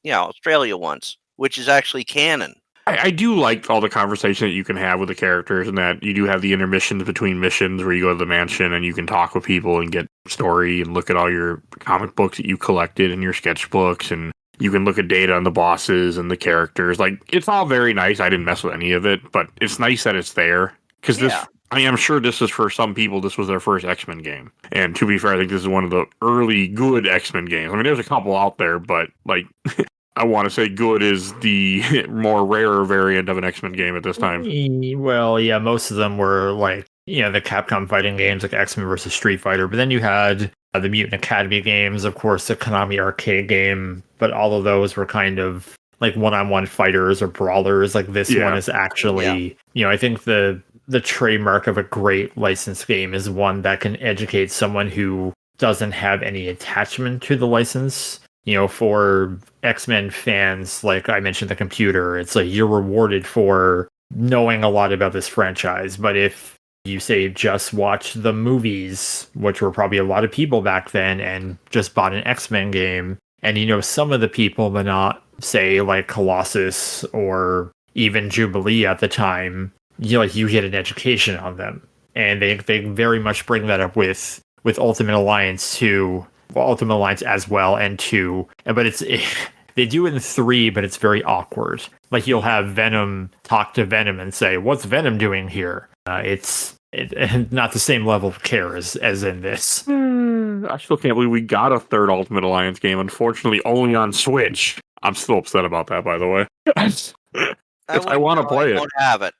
Australia once, which is actually canon." I do like all the conversation that you can have with the characters, and that you do have the intermissions between missions where you go to the mansion and you can talk with people and get story and look at all your comic books that you collected and your sketchbooks, and you can look at data on the bosses and the characters. Like, it's all very nice. I didn't mess with any of it, but it's nice that it's there. Because I'm sure this is for some people, this was their first X-Men game. And to be fair, I think this is one of the early good X-Men games. I mean, there's a couple out there, but like... I want to say good is the more rarer variant of an X-Men game at this time. Well, yeah, most of them were like, the Capcom fighting games like X-Men versus Street Fighter. But then you had the Mutant Academy games, of course, the Konami arcade game. But all of those were kind of like one-on-one fighters or brawlers. Like this one is actually, I think the trademark of a great licensed game is one that can educate someone who doesn't have any attachment to the license. For X-Men fans, like I mentioned, the computer, it's like you're rewarded for knowing a lot about this franchise. But if you say just watch the movies, which were probably a lot of people back then, and just bought an X-Men game, and some of the people, but not say like Colossus or even Jubilee at the time, you get an education on them, and they very much bring that up with Ultimate Alliance 2. Ultimate Alliance as well, and 2, but they do it in 3, but it's very awkward. Like you'll have Venom talk to Venom and say, "What's Venom doing here?" It's not the same level of care as in this. I still can't believe we got a third Ultimate Alliance game. Unfortunately, only on Switch. I'm still upset about that, by the way. I want to play I it. won't have it.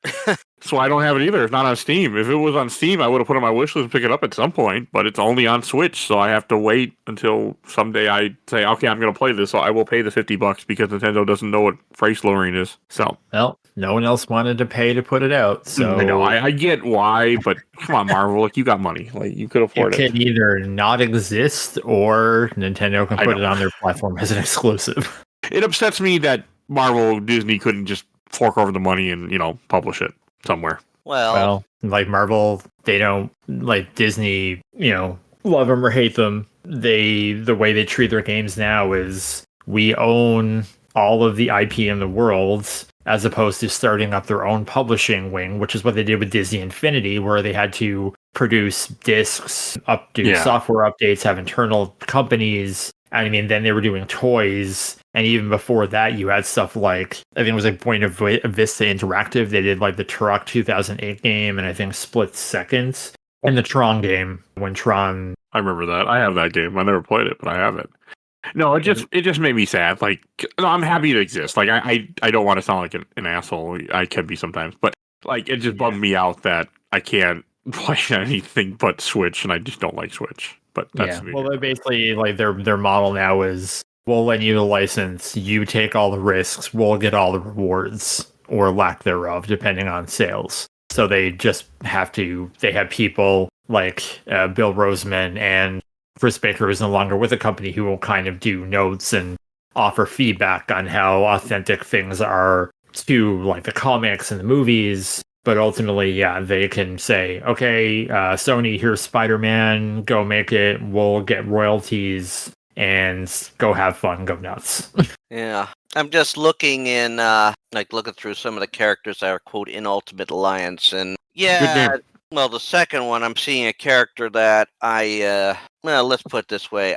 So I don't have it either. It's not on Steam. If it was on Steam, I would have put it on my wish list and pick it up at some point, but it's only on Switch, so I have to wait until someday I say, okay, I'm going to play this, so I will pay the $50 because Nintendo doesn't know what price lowering is. So, Well, no one else wanted to pay to put it out, so I know, I get why, but come on, Marvel, like, you got money. Like, you could it afford it. can either not exist or Nintendo can I put know. it on their platform as an exclusive. It upsets me that Marvel Disney couldn't just fork over the money and, publish it somewhere. Well, like Marvel, they don't like Disney, love them or hate them. The way they treat their games now is we own all of the IP in the world, as opposed to starting up their own publishing wing, which is what they did with Disney Infinity, where they had to produce discs, do software updates, have internal companies. I mean, then they were doing toys. And even before that, you had stuff like, I think it was like Point of Vista Interactive. They did like the Turok 2008 game, and I think Split Seconds, and the Tron game, when Tron... I remember that. I have that game. I never played it, but I have it. No, it just made me sad. Like, no, I'm happy it exists. Like, I don't want to sound like an asshole. I can be sometimes, but like, it just bummed me out that I can't play anything but Switch, and I just don't like Switch. But that's well, they're basically like their model now is, we'll lend you the license, you take all the risks, we'll get all the rewards or lack thereof, depending on sales. So they just have people like Bill Roseman and Chris Baker, who's no longer with the company, who will kind of do notes and offer feedback on how authentic things are to like the comics and the movies. But ultimately, they can say, okay, Sony, here's Spider-Man, go make it, we'll get royalties, and go have fun, go nuts. Yeah. I'm just looking looking through some of the characters that are, quote, in Ultimate Alliance, and well, the second one, I'm seeing a character that let's put it this way,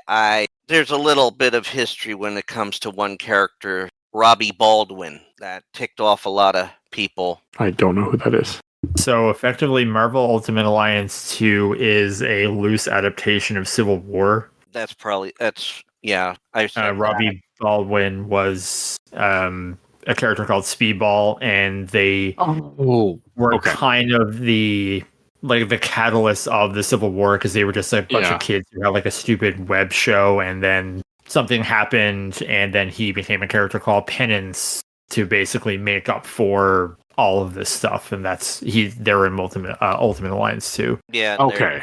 there's a little bit of history when it comes to one character, Robbie Baldwin, that ticked off a lot of people. I don't know who that is. So effectively, Marvel Ultimate Alliance 2 is a loose adaptation of Civil War. Robbie Baldwin was a character called Speedball, and they were kind of the catalyst of the Civil War, because they were just a bunch of kids who had like a stupid web show, and then something happened, and then he became a character called Penance to basically make up for all of this stuff, and they're in Ultimate Alliance 2. Yeah. Okay.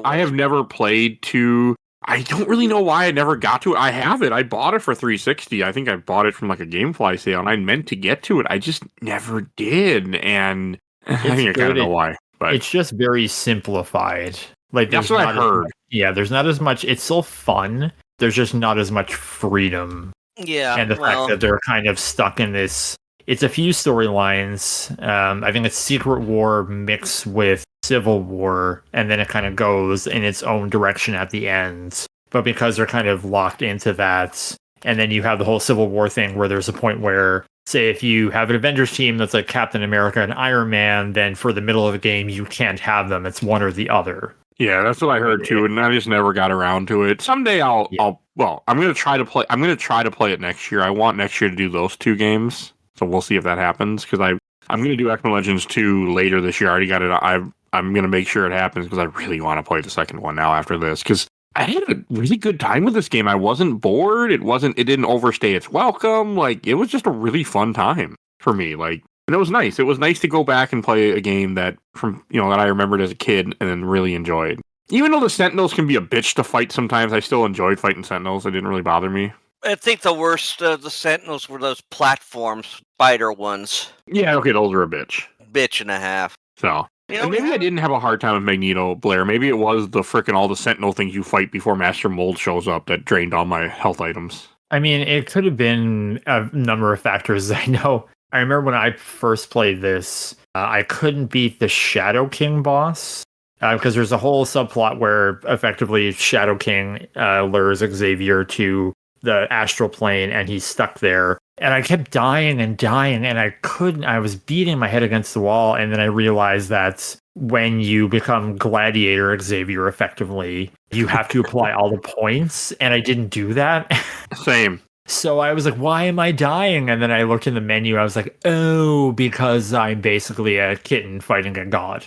I have never played 2. I don't really know why I never got to it. I have it. I bought it for 360. I think I bought it from like a GameFly sale, and I meant to get to it. I just never did, and I think I kind of know why. But it's just very simplified. Like, that's what I heard. There's not as much. It's still fun. There's just not as much freedom. Yeah, and the fact that they're kind of stuck in this. It's a few storylines. I think it's Secret War mixed with Civil War, and then it kind of goes in its own direction at the end. But because they're kind of locked into that, and then you have the whole Civil War thing where there's a point where, say, if you have an Avengers team that's like Captain America and Iron Man, then for the middle of the game, you can't have them. It's one or the other. Yeah, that's what I heard too, and I just never got around to it. Someday I'm going to try to play. I'm going to try to play it next year. I want next year to do those 2 games, so we'll see if that happens. Because I'm going to do X-Men Legends 2 later this year. I already got it. I'm going to make sure it happens because I really want to play the second one now after this. Because I had a really good time with this game. I wasn't bored. It didn't overstay its welcome. Like, it was just a really fun time for me. Like, and it was nice. It was nice to go back and play a game that that I remembered as a kid and then really enjoyed. Even though the Sentinels can be a bitch to fight sometimes, I still enjoyed fighting Sentinels. It didn't really bother me. I think the worst of the Sentinels were those platform spider ones. Yeah, okay, those are a bitch. Bitch and a half. So, and maybe I didn't have a hard time with Magneto, Blair. Maybe it was the frickin' all the Sentinel things you fight before Master Mold shows up that drained all my health items. I mean, it could have been a number of factors. I know. I remember when I first played this, I couldn't beat the Shadow King boss. Because there's a whole subplot where effectively Shadow King lures Xavier to the astral plane, and he's stuck there. And I kept dying, and I was beating my head against the wall, and then I realized that when you become Gladiator Xavier, effectively, you have to apply all the points, and I didn't do that. Same. So I was like, why am I dying? And then I looked in the menu. I was like, oh, because I'm basically a kitten fighting a god.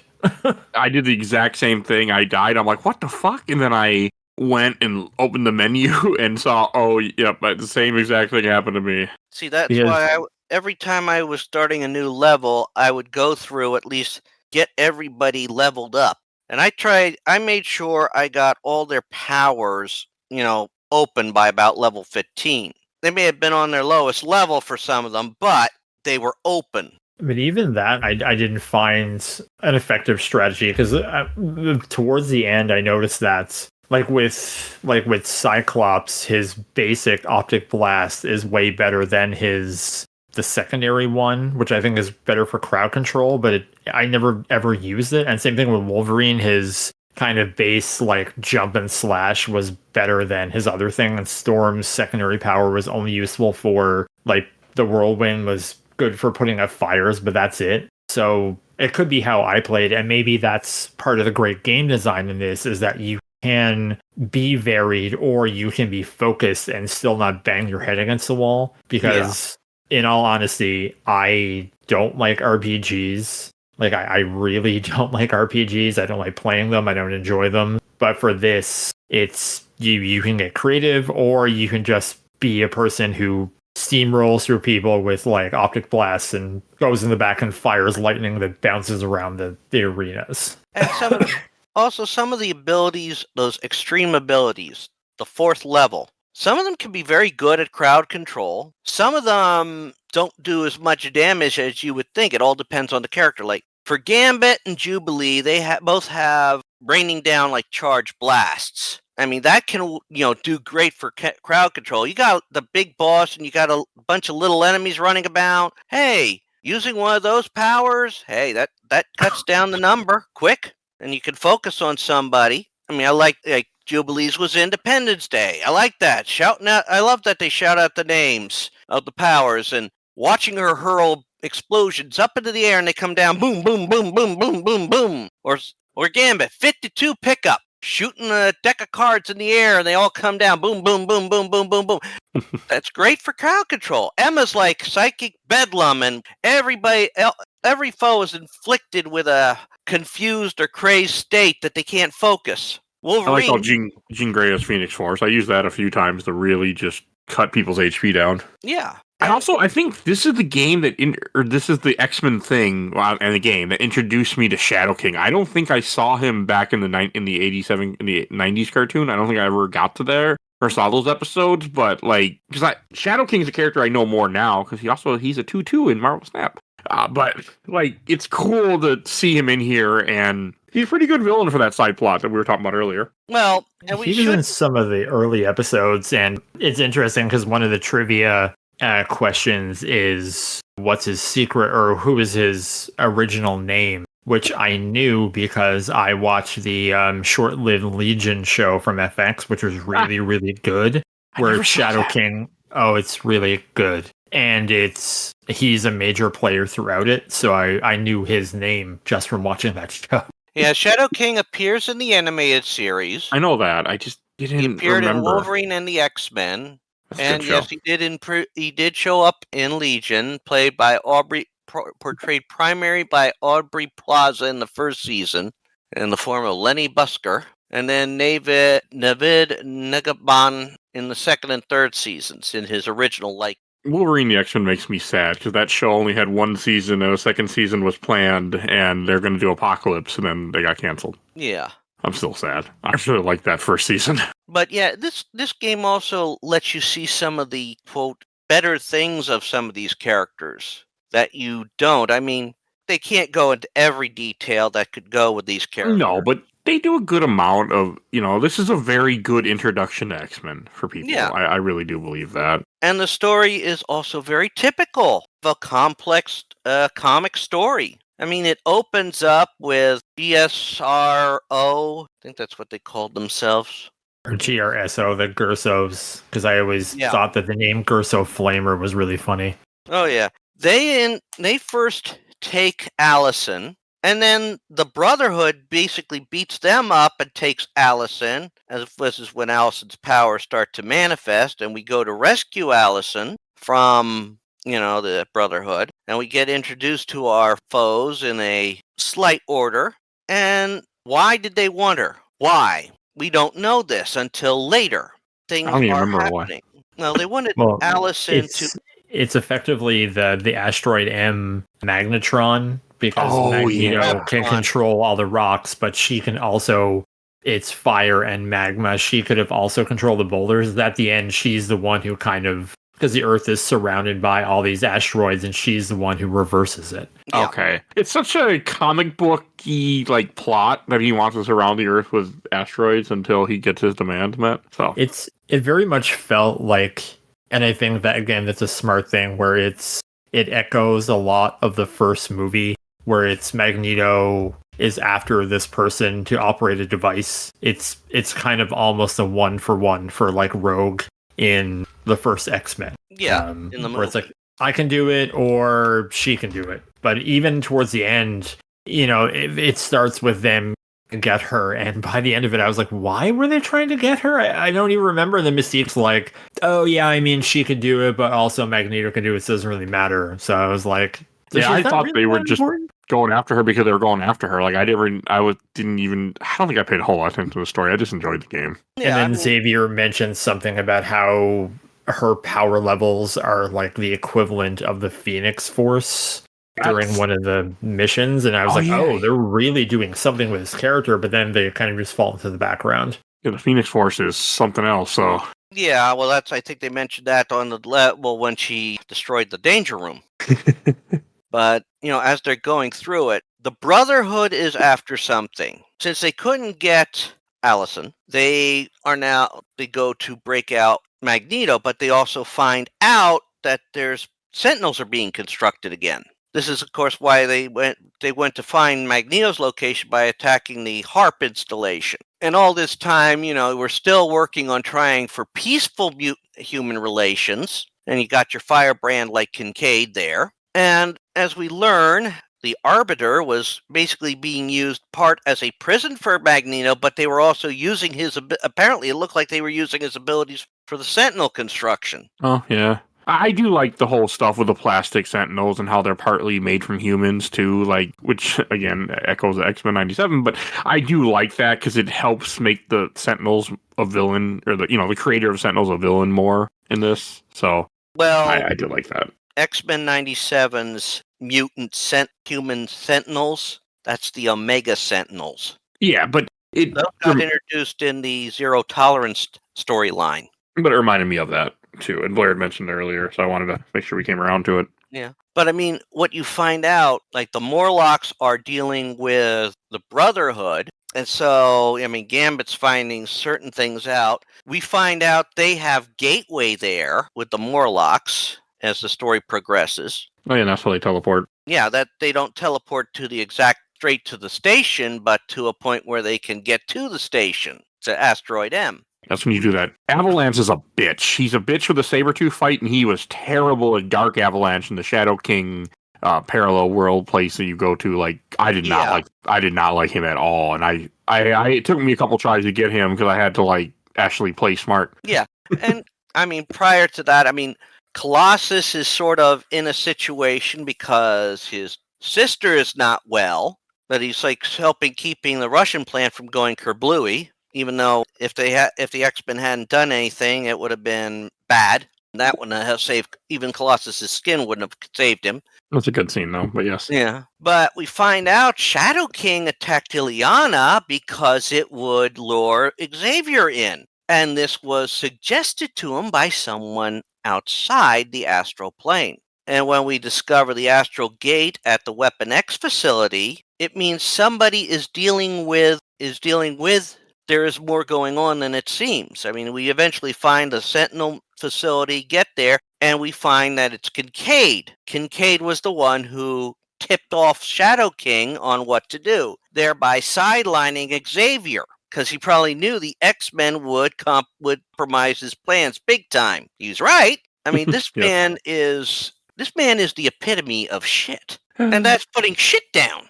I did the exact same thing. I died. I'm like, what the fuck? And then I went and opened the menu and saw, oh, yep, the same exact thing happened to me. See, that's Because- why every time I was starting a new level, I would go through at least get everybody leveled up. And I made sure I got all their powers, open by about level 15. They may have been on their lowest level for some of them, but they were open. But even that, I didn't find an effective strategy because towards the end, I noticed that like with Cyclops, his basic optic blast is way better than the secondary one, which I think is better for crowd control. But I never ever used it. And same thing with Wolverine, his kind of base like jump and slash was better than his other thing, and Storm's secondary power was only useful for like the whirlwind was good for putting out fires, but that's it. So it could be how I played, and maybe that's part of the great game design in this is that you can be varied or you can be focused and still not bang your head against the wall. Because in all honesty, I don't like RPGs. Like, I really don't like RPGs. I don't like playing them. I don't enjoy them. But for this, it's you can get creative, or you can just be a person who steamrolls through people with, like, optic blasts and goes in the back and fires lightning that bounces around the arenas. And some of the abilities, those extreme abilities, the 4th level, some of them can be very good at crowd control. Some of them don't do as much damage as you would think. It all depends on the character. Like, for Gambit and Jubilee, they both have raining down like charge blasts. I mean, that can do great for crowd control. You got the big boss and you got a bunch of little enemies running about. Hey, using one of those powers, hey, that cuts down the number quick, and you can focus on somebody. I mean, I like Jubilee's was Independence Day. I like that. Shouting out. I love that they shout out the names of the powers and watching her hurl explosions up into the air and they come down, boom, boom, boom, boom, boom, boom, boom. Or Gambit, 52 pickup, shooting a deck of cards in the air and they all come down, boom, boom, boom, boom, boom, boom, boom. That's great for crowd control. Emma's like psychic bedlam, and every foe is inflicted with a confused or crazed state that they can't focus. Wolverine. I like how Jean Grey has Phoenix Force. I used that a few times to really just cut people's HP down. Yeah. I think this is the game this is the X-Men thing and the game that introduced me to Shadow King. I don't think I saw him back in the 90s cartoon. I don't think I ever got to there or saw those episodes, but because Shadow King is a character I know more now because he's a 2/2 in Marvel Snap. But it's cool to see him in here, and he's a pretty good villain for that side plot that we were talking about earlier. Well, he was in some of the early episodes, and it's interesting because one of the trivia questions is what's his secret or who is his original name, which I knew because I watched the short-lived Legion show from FX, which was really, really good, where Shadow King, it's really good. And he's a major player throughout it, so I knew his name just from watching that show. Yeah, Shadow King appears in the animated series. I know that. I just didn't remember. He appeared in Wolverine and the X-Men. And yes, he did show up in Legion, portrayed primarily by Aubrey Plaza in the first season in the form of Lenny Busker, and then Navid Negaban in the second and third seasons in his original Wolverine the X-Men makes me sad because that show only had one season and a second season was planned, and they're going to do Apocalypse, and then they got canceled. Yeah. I'm still sad. I really liked that first season. But yeah, this game also lets you see some of the, quote, better things of some of these characters that you don't. I mean, they can't go into every detail that could go with these characters. No, but they do a good amount of, this is a very good introduction to X-Men for people. Yeah. I really do believe that. And the story is also very typical of a complex comic story. I mean, it opens up with GSRO. I think that's what they called themselves. Or GRSO, the Gursos, because I always thought that the name Gurso Flamer was really funny. Oh, yeah. They first take Allison, And then the Brotherhood basically beats them up and takes Allison, as this is when Allison's powers start to manifest, and we go to rescue Allison from, the Brotherhood, and we get introduced to our foes in a slight order. And why did they want her? Why? We don't know this until later. Things I don't even are remember why. happening. Well, they wanted Well, Allison to. It's effectively the asteroid M magnetron, because Magneto can control all the rocks, but she can also, it's fire and magma. She could have also controlled the boulders. At the end, she's the one who kind of, because the Earth is surrounded by all these asteroids, and she's the one who reverses it. Yeah. Okay. It's such a comic booky plot that he wants to surround the Earth with asteroids until he gets his demands met. So it very much felt like, and I think that again that's a smart thing, where it echoes a lot of the first movie, where it's Magneto is after this person to operate a device. It's kind of almost a 1-for-1 for Rogue in the first X-Men. Yeah, in the movie. Where it's like, I can do it or she can do it. But even towards the end, it starts with them get her, and by the end of it I was like, why were they trying to get her? I don't even remember. And then Mystique's like, oh yeah, I mean, she could do it, but also Magneto can do it, so it doesn't really matter. So I was like, I thought they were just going after her because they were going after her. I don't think I paid a whole lot of attention to the story. I just enjoyed the game. Yeah, and then Xavier mentioned something about how her power levels are the equivalent of the Phoenix Force during one of the missions, and I was they're really doing something with this character, but then they kind of just fall into the background. Yeah, the Phoenix Force is something else, so... Yeah, well, I think they mentioned that on when she destroyed the Danger Room. But, as they're going through it, the Brotherhood is after something. Since they couldn't get Allison, they go to break out Magneto, but they also find out that there's Sentinels are being constructed again. This is, of course, why they went to find Magneto's location by attacking the HARP installation. And all this time, we're still working on trying for peaceful human relations. And you got your firebrand like Kincaid there. And as we learn, the Arbiter was basically being used part as a prison for Magneto, but they were also using apparently it looked like they were using his abilities for the Sentinel construction. Oh, yeah. I do like the whole stuff with the plastic Sentinels and how they're partly made from humans too, which again echoes X-Men 97. But I do like that because it helps make the Sentinels a villain, or the creator of Sentinels a villain more in this. So I do like that. X-Men 97's mutant human Sentinels, that's the Omega Sentinels. Yeah, but it got introduced in the Zero Tolerance storyline. But it reminded me of that too, and Blair had mentioned earlier, so I wanted to make sure we came around to it. Yeah, but I mean, what you find out, the Morlocks are dealing with the Brotherhood, and so, Gambit's finding certain things out. We find out they have Gateway there with the Morlocks as the story progresses. Oh yeah, and that's how they teleport. Yeah, that they don't teleport to the exact straight to the station, but to a point where they can get to the station, to Asteroid M. That's when you do that. Avalanche is a bitch. He's a bitch with a Sabretooth fight, and he was terrible at Dark Avalanche in the Shadow King parallel world place that you go to. I did not like him at all, and I it took me a couple tries to get him because I had to actually play smart. Yeah, and prior to that, Colossus is sort of in a situation because his sister is not well, but he's helping keeping the Russian plant from going kerblooey. Even though if the X-Men hadn't done anything, it would have been bad. That wouldn't have saved, even Colossus's skin wouldn't have saved him. That's a good scene, though, but yes. Yeah. But we find out Shadow King attacked Illyana because it would lure Xavier in. And this was suggested to him by someone outside the astral plane. And when we discover the astral gate at the Weapon X facility, it means somebody is dealing with there is more going on than it seems. We eventually find the Sentinel facility, get there, and we find that it's Kincaid. Kincaid was the one who tipped off Shadow King on what to do, thereby sidelining Xavier, because he probably knew the X-Men would compromise his plans big time. He's right. This man is the epitome of shit. And that's putting shit down.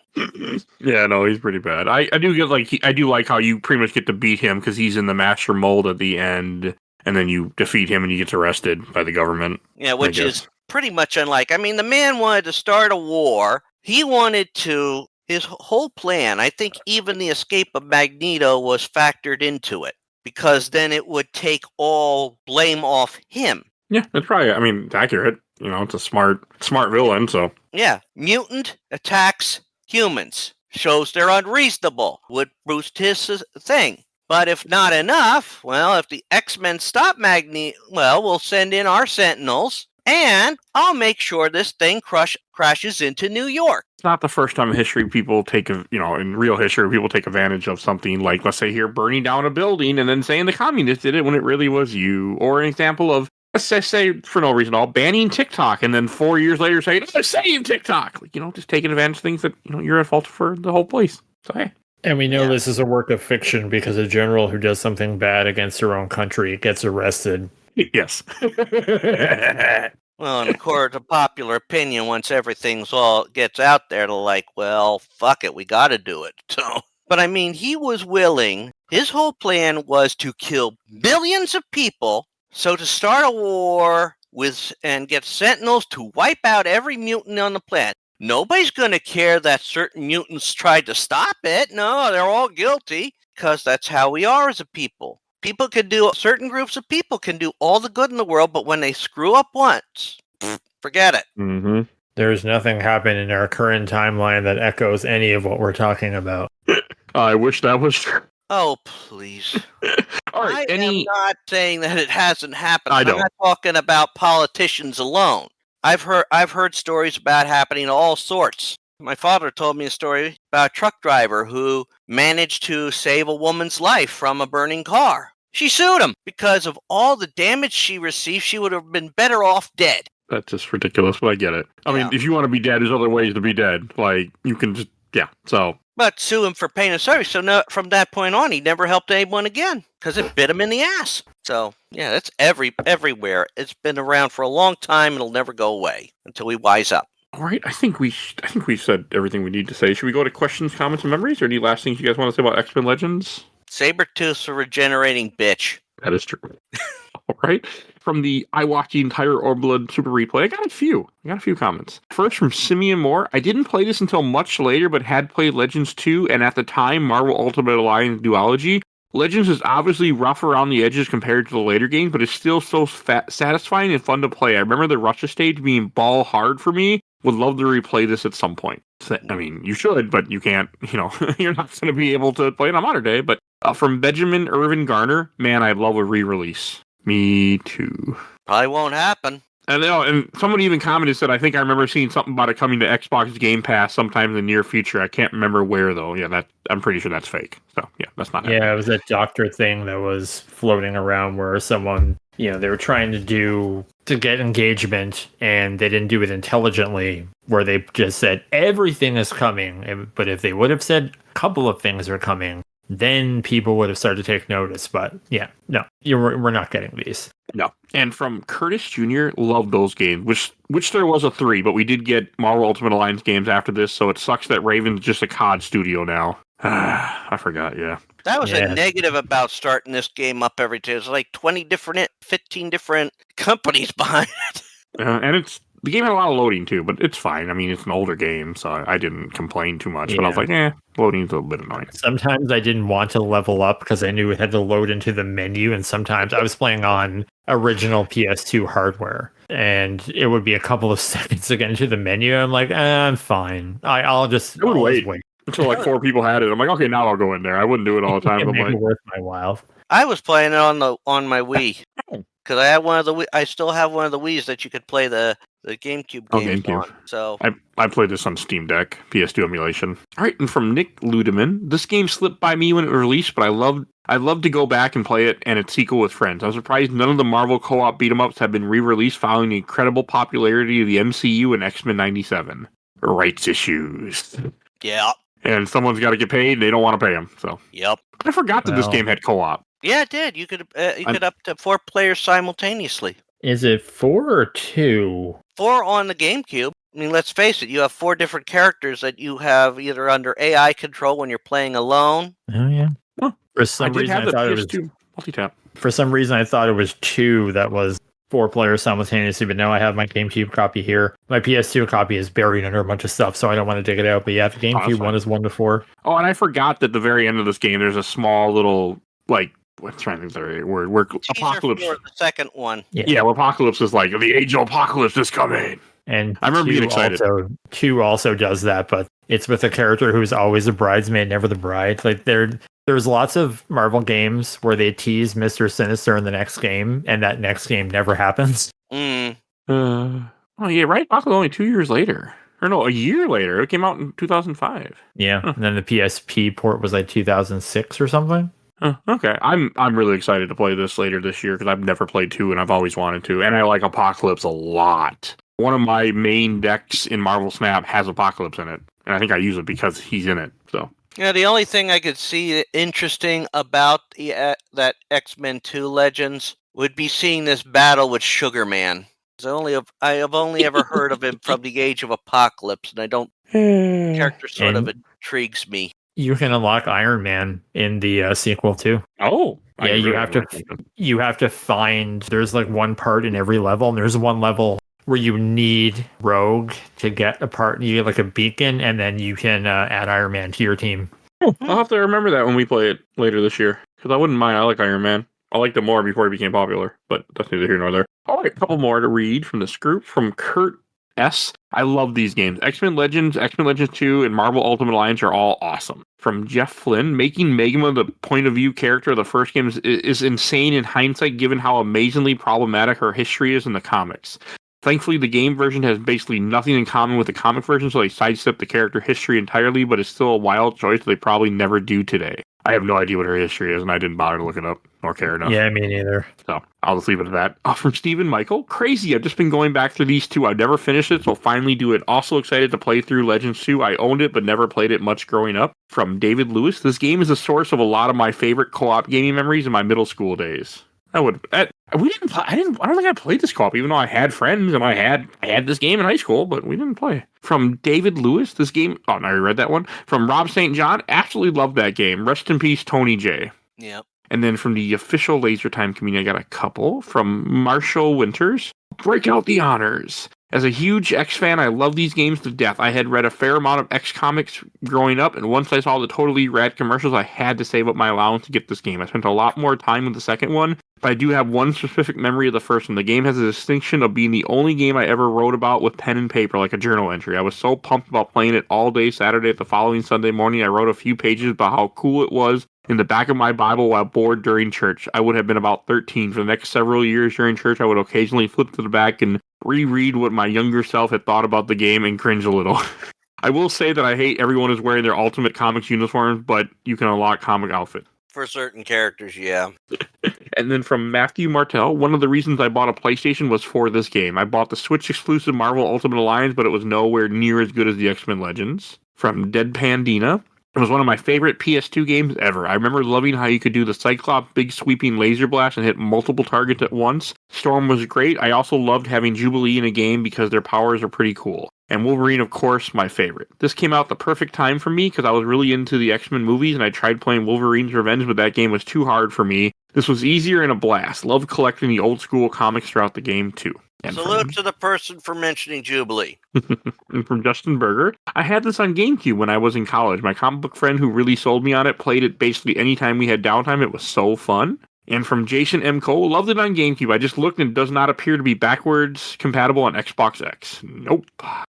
Yeah, no, he's pretty bad. I do get I do like how you pretty much get to beat him because he's in the master mold at the end, and then you defeat him and he gets arrested by the government. Yeah, which is pretty much unlike. I mean, the man wanted to start a war. He wanted to. His whole plan. I think even the escape of Magneto was factored into it because then it would take all blame off him. Yeah, that's probably. I mean, it's accurate. You know, it's a smart villain. So yeah, mutant attacks humans. Shows they're unreasonable. Would boost his thing. But if not enough, well, if the X-Men stop Magneto, well, we'll send in our Sentinels, and I'll make sure this thing crashes into New York. It's not the first time in history people in real history, people take advantage of something like, let's say here, burning down a building and then saying the communists did it when it really was you. Or an example of, let's say for no reason at all, banning TikTok and then 4 years later saying, oh, save TikTok. Like, just taking advantage of things that, you're at fault for the whole place. So, hey. And we know this is a work of fiction because a general who does something bad against their own country gets arrested. Yes. Well, and according to popular opinion, once everything's all gets out there, they're like, well, fuck it, we got to do it. So, but I mean, he was willing. His whole plan was to kill millions of people. So to start a war and get Sentinels to wipe out every mutant on the planet. Nobody's going to care that certain mutants tried to stop it. No, they're all guilty because that's how we are as a people. Certain groups of people can do all the good in the world, but when they screw up once, forget it. Mm-hmm. There's nothing happened in our current timeline that echoes any of what we're talking about. I wish that was true. Oh, please. All right, I am not saying that it hasn't happened. I'm not talking about politicians alone. I've heard stories about happening all sorts. My father told me a story about a truck driver who managed to save a woman's life from a burning car. She sued him because of all the damage she received. She would have been better off dead. That's just ridiculous, but I get it. I mean, if you want to be dead, there's other ways to be dead. Like, you can just, so. But sue him for pain and service. So no, from that point on, he never helped anyone again because it bit him in the ass. So, yeah, that's everywhere. It's been around for a long time. It'll never go away until we wise up. All right, I think we said everything we need to say. Should we go to questions, comments, and memories, or any last things you guys want to say about X-Men Legends? Sabretooth's a regenerating bitch. That is true. All right. From the I watched the entire Orblood Super Replay, I got a few comments. First from Simeon Moore. I didn't play this until much later, but had played Legends 2, and at the time, Marvel Ultimate Alliance duology. Legends is obviously rough around the edges compared to the later games, but it's still so satisfying and fun to play. I remember the Russia stage being ball hard for me. Would love to replay this at some point. I mean, you should, but you can't, you're not going to be able to play it on modern day. But from Benjamin Irvin Garner, man, I'd love a re-release. Me too. Probably won't happen. And someone even commented, said, I think I remember seeing something about it coming to Xbox Game Pass sometime in the near future. I can't remember where, though. Yeah, I'm pretty sure that's fake. So, yeah, that's not happening. Yeah, it was that doctor thing that was floating around where someone, they were trying to get engagement, and they didn't do it intelligently, where they just said, everything is coming. But if they would have said a couple of things are coming, then people would have started to take notice. But yeah, no, we're not getting these. No. And from Curtis Jr., loved those games, which there was a 3, but we did get Marvel Ultimate Alliance games after this, so it sucks that Raven's just a COD studio now. I forgot, yeah. That was a negative about starting this game up every day. There's like 15 different companies behind it. And the game had a lot of loading too, but it's fine. I mean, it's an older game, so I didn't complain too much. But I was like, loading's a little bit annoying. Sometimes I didn't want to level up because I knew it had to load into the menu, and sometimes I was playing on original PS2 hardware, and it would be a couple of seconds to get into the menu. I'm like, I'm fine. I'll just wait until like 4 people had it. I'm like, okay, now I'll go in there. I wouldn't do it all the time. It made it worth my while. I was playing it on my Wii because I had one of the. I still have one of the Wiis that you could play the GameCube games on. So I played this on Steam Deck, PS2 emulation. All right, and from Nick Ludeman, this game slipped by me when it released, but I love to go back and play it and its sequel with friends. I'm surprised none of the Marvel co-op beat-em-ups have been re-released following the incredible popularity of the MCU and X-Men 97. Rights issues. Yeah. And someone's got to get paid, and they don't want to pay them. So. Yep. I forgot that this game had co-op. Yeah, it did. You could up to 4 players simultaneously. Is it 4 or 2? 4 on the GameCube. I mean, let's face it, you have 4 different characters that you have either under AI control when you're playing alone. Oh yeah. Huh. For I some did reason, have I the thought it was. PS2 multi-tap. For some reason, I thought it was 2 that was 4 players simultaneously, but now I have my GameCube copy here. My PS2 copy is buried under a bunch of stuff, so I don't want to dig it out. But yeah, the GameCube one is 1 to 4. Oh, and I forgot that at the very end of this game, there's a small little, like, what's trying to think of the right word? Where Apocalypse. For the second one. Yeah, where Apocalypse is like, the age of Apocalypse is coming. And I remember being excited. 2 also does that, but it's with a character who's always a bridesmaid, never the bride. Like there's lots of Marvel games where they tease Mr. Sinister in the next game, and that next game never happens. Mm. Oh yeah, right. Apocalypse only 2 years later, or no, a year later. It came out in 2005. Yeah, and then the PSP port was like 2006 or something. Okay, I'm really excited to play this later this year because I've never played 2 and I've always wanted to, and I like Apocalypse a lot. One of my main decks in Marvel Snap has Apocalypse in it, and I think I use it because he's in it. So yeah, the only thing I could see interesting about the that X-Men 2 Legends would be seeing this battle with Sugar Man. I have only ever heard of him from the Age of Apocalypse, and I don't. Character sort of intrigues me. You can unlock Iron Man in the sequel too. Oh, yeah, you have to find. There's like one part in every level, and there's one level where you need Rogue to get a part. You get like a beacon, and then you can add Iron Man to your team. Oh, I'll have to remember that when we play it later this year because I wouldn't mind. I like Iron Man. I liked him more before he became popular, but that's neither here nor there. All right, a couple more to read from this group from Kurt S. I love these games. X-Men Legends 2, and Marvel Ultimate Alliance are all awesome. From Jeff Flynn, making Megama the point of view character of the first game is insane in hindsight given how amazingly problematic her history is in the comics. Thankfully, the game version has basically nothing in common with the comic version, so they sidestep the character history entirely, but it's still a wild choice that they probably never do today. I have no idea what her history is, and I didn't bother to look it up, nor care enough. Yeah, me neither. So, I'll just leave it at that. From Stephen Michael, crazy, I've just been going back through these 2. I've never finished it, so finally do it. Also excited to play through Legends 2. I owned it, but never played it much growing up. From David Lewis, this game is a source of a lot of my favorite co-op gaming memories in my middle school days. I don't think I played this co-op, even though I had friends and I had this game in high school, but we didn't play. From David Lewis, this game, I already read that one. From Rob St. John, absolutely loved that game. Rest in peace, Tony J. Yep. And then from the official Laser Time community, I got a couple. From Marshall Winters, break out the honors. As a huge X fan, I love these games to death. I had read a fair amount of X comics growing up, and once I saw the totally rad commercials, I had to save up my allowance to get this game. I spent a lot more time with the second one, but I do have one specific memory of the first one. The game has a distinction of being the only game I ever wrote about with pen and paper, like a journal entry. I was so pumped about playing it all day Saturday. The following Sunday morning, I wrote a few pages about how cool it was in the back of my Bible while bored during church. I would have been about 13. For the next several years during church, I would occasionally flip to the back and reread what my younger self had thought about the game and cringe a little. I will say that I hate everyone is wearing their Ultimate Comics uniforms, but you can unlock comic outfit. For certain characters, yeah. And then from Matthew Martell, one of the reasons I bought a PlayStation was for this game. I bought the Switch exclusive Marvel Ultimate Alliance, but it was nowhere near as good as the X-Men Legends. From Deadpan Dina, it was one of my favorite PS2 games ever. I remember loving how you could do the Cyclops big sweeping laser blast and hit multiple targets at once. Storm was great. I also loved having Jubilee in a game because their powers are pretty cool. And Wolverine, of course, my favorite. This came out the perfect time for me because I was really into the X-Men movies and I tried playing Wolverine's Revenge, but that game was too hard for me. This was easier and a blast. Loved collecting the old school comics throughout the game too. And salute to the person for mentioning Jubilee. And from Justin Berger, I had this on GameCube when I was in college. My comic book friend who really sold me on it played it basically anytime we had downtime. It was so fun. And from Jason M. Cole, loved it on GameCube. I just looked and it does not appear to be backwards compatible on Xbox X. Nope.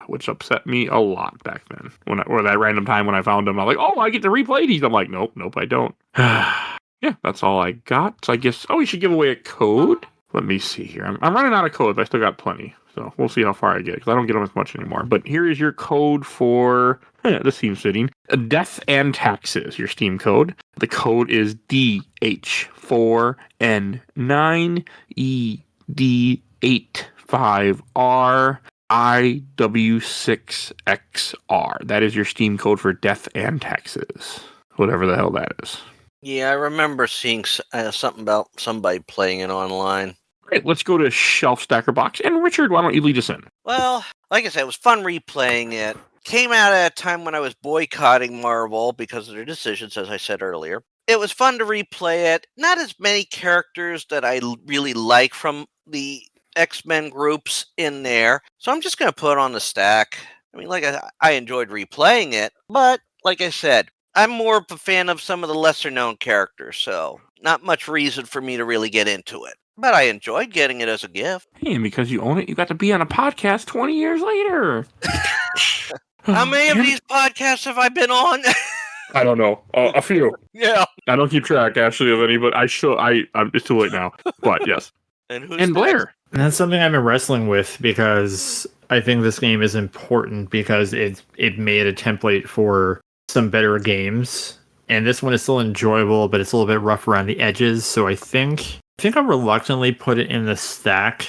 Which upset me a lot back then. Or that random time when I found them, I'm like, oh, I get to replay these. I'm like, nope, I don't. Yeah, that's all I got. So I guess, we should give away a code. Let me see here. I'm running out of codes. I still got plenty. So we'll see how far I get because I don't get them as much anymore. But here is your code for, this seems fitting, Death and Taxes, your Steam code. The code is DH4N9ED85RIW6XR. That is your Steam code for Death and Taxes. Whatever the hell that is. Yeah, I remember seeing something about somebody playing it online. Right, let's go to Shelf Stacker Box. And Richard, why don't you lead us in? Well, like I said, it was fun replaying it. Came out at a time when I was boycotting Marvel because of their decisions, as I said earlier. It was fun to replay it. Not as many characters that I really like from the X-Men groups in there. So I'm just going to put it on the stack. I mean, I enjoyed replaying it, but like I said, I'm more of a fan of some of the lesser known characters, so not much reason for me to really get into it. But I enjoyed getting it as a gift. Hey, and because you own it, you got to be on a podcast 20 years later. How many of these podcasts have I been on? I don't know. A few. Yeah. I don't keep track, actually, of any, but I should. It's too late now. But, yes. And Blair. And that's something I've been wrestling with because I think this game is important because it made a template for some better games. And this one is still enjoyable, but it's a little bit rough around the edges. So I think I'll reluctantly put it in the stack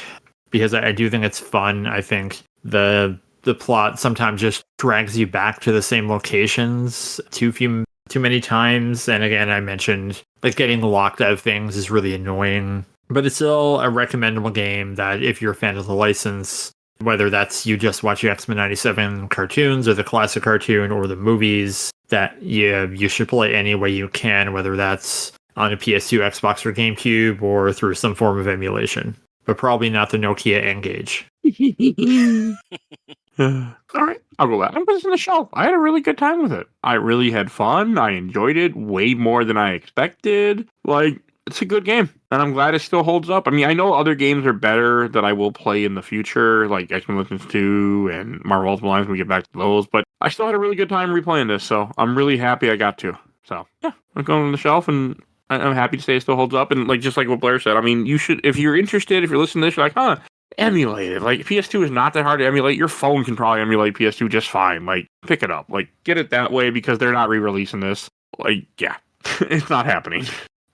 because I do think it's fun. I think the plot sometimes just drags you back to the same locations too many times. And again, I mentioned like getting locked out of things is really annoying. But it's still a recommendable game that if you're a fan of the license, whether that's you just watch the X-Men 97 cartoons or the classic cartoon or the movies, that you should play any way you can, whether that's on a PS2, Xbox, or GameCube, or through some form of emulation. But probably not the Nokia N-Gage. All right, I'll go back. I'm putting this on the shelf. I had a really good time with it. I really had fun. I enjoyed it way more than I expected. Like, it's a good game, and I'm glad it still holds up. I mean, I know other games are better that I will play in the future, like X-Men Legends 2 and Marvel Ultimate Alliance when we get back to those, but I still had a really good time replaying this, so I'm really happy I got to. So, yeah, I'm going on the shelf, and I'm happy to say it still holds up, and like just like what Blair said, I mean, you should, if you're interested, if you're listening to this, you're like, emulate it. Like, PS2 is not that hard to emulate. Your phone can probably emulate PS2 just fine. Like, pick it up. Like, get it that way because they're not re-releasing this. Like, yeah, it's not happening.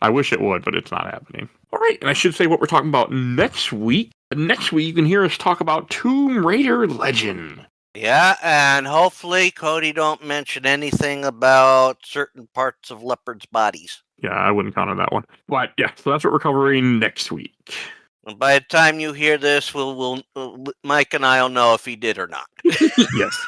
I wish it would, but it's not happening. All right, and I should say what we're talking about next week. Next week, you can hear us talk about Tomb Raider Legend. Yeah, and hopefully Cody don't mention anything about certain parts of leopards' bodies. Yeah, I wouldn't count on that one. But yeah, so that's what we're covering next week. And by the time you hear this, we'll Mike and I will know if he did or not. Yes.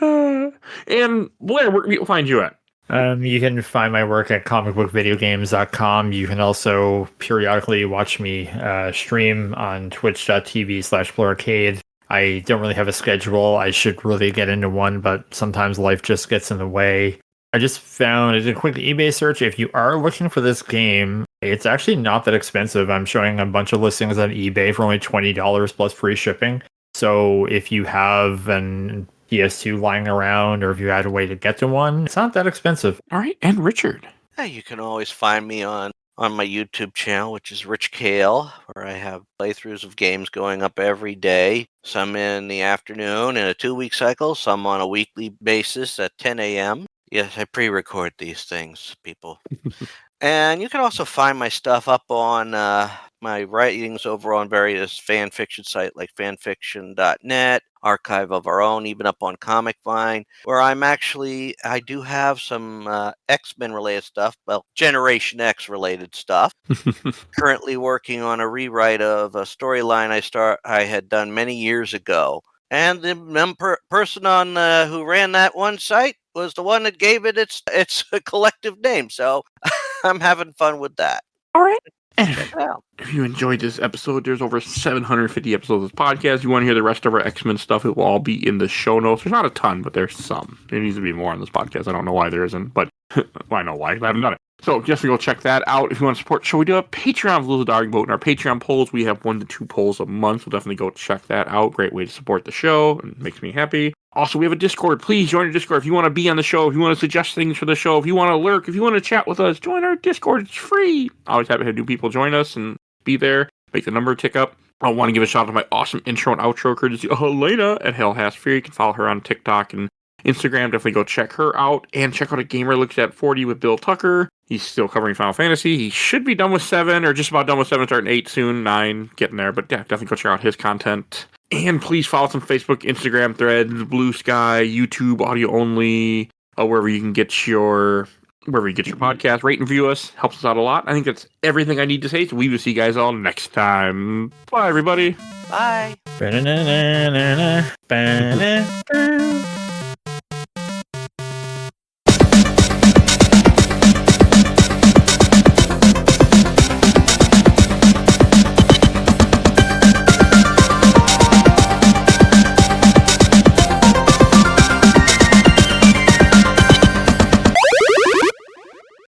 And Blair, where can people find you at? You can find my work at comicbookvideogames.com. You can also periodically watch me stream on twitch.tv/BlairArcade. I don't really have a schedule. I should really get into one, but sometimes life just gets in the way. I just found, I did a quick eBay search. If you are looking for this game, it's actually not that expensive. I'm showing a bunch of listings on eBay for only $20 plus free shipping. So if you have an PS2 lying around, or if you had a way to get to one, it's not that expensive. All right, and Richard. Yeah, you can always find me on my YouTube channel, which is Rich Kale, where I have playthroughs of games going up every day. Some in the afternoon in a 2-week cycle, some on a weekly basis at 10 a.m. Yes, I pre-record these things, people. And you can also find my stuff up on my writings over on various fan fiction sites like fanfiction.net, Archive of Our Own, even up on Comic Vine, where I do have some X-Men related stuff, well, Generation X related stuff. Currently working on a rewrite of a storyline I had done many years ago. And the person on who ran that one site was the one that gave it its collective name. So I'm having fun with that. All right. If you enjoyed this episode, there's over 750 episodes of this podcast. You want to hear the rest of our X-Men stuff, it will all be in the show notes. There's not a ton, but there's some. There needs to be more on this podcast. I don't know why there isn't, but well, I know why. I haven't done it. So definitely go check that out. If you want to support the show, we do have Patreon with Little Dog Vote. In our Patreon polls, we have 1 to 2 polls a month. So definitely go check that out. Great way to support the show. It makes me happy. Also, we have a Discord. Please join our Discord if you want to be on the show, if you want to suggest things for the show, if you want to lurk, if you want to chat with us, join our Discord. It's free. Always happy to have new people join us and be there, make the number tick up. I want to give a shout out to my awesome intro and outro courtesy of Helena at Hell Has Fear. You can follow her on TikTok and Instagram. Definitely go check her out and check out A Gamer Looks at 40 with Bill Tucker. He's still covering Final Fantasy. He should be done with 7 or just about done with 7, starting 8 soon, 9, getting there. But yeah, definitely go check out his content. And please follow us on Facebook, Instagram, Threads, Blue Sky, YouTube, audio only, wherever you can get your wherever you get your podcast. Rate and review us. Helps us out a lot. I think that's everything I need to say. So we will see you guys all next time. Bye, everybody. Bye. Ba-na-na-na-na-na. Ba-na-na.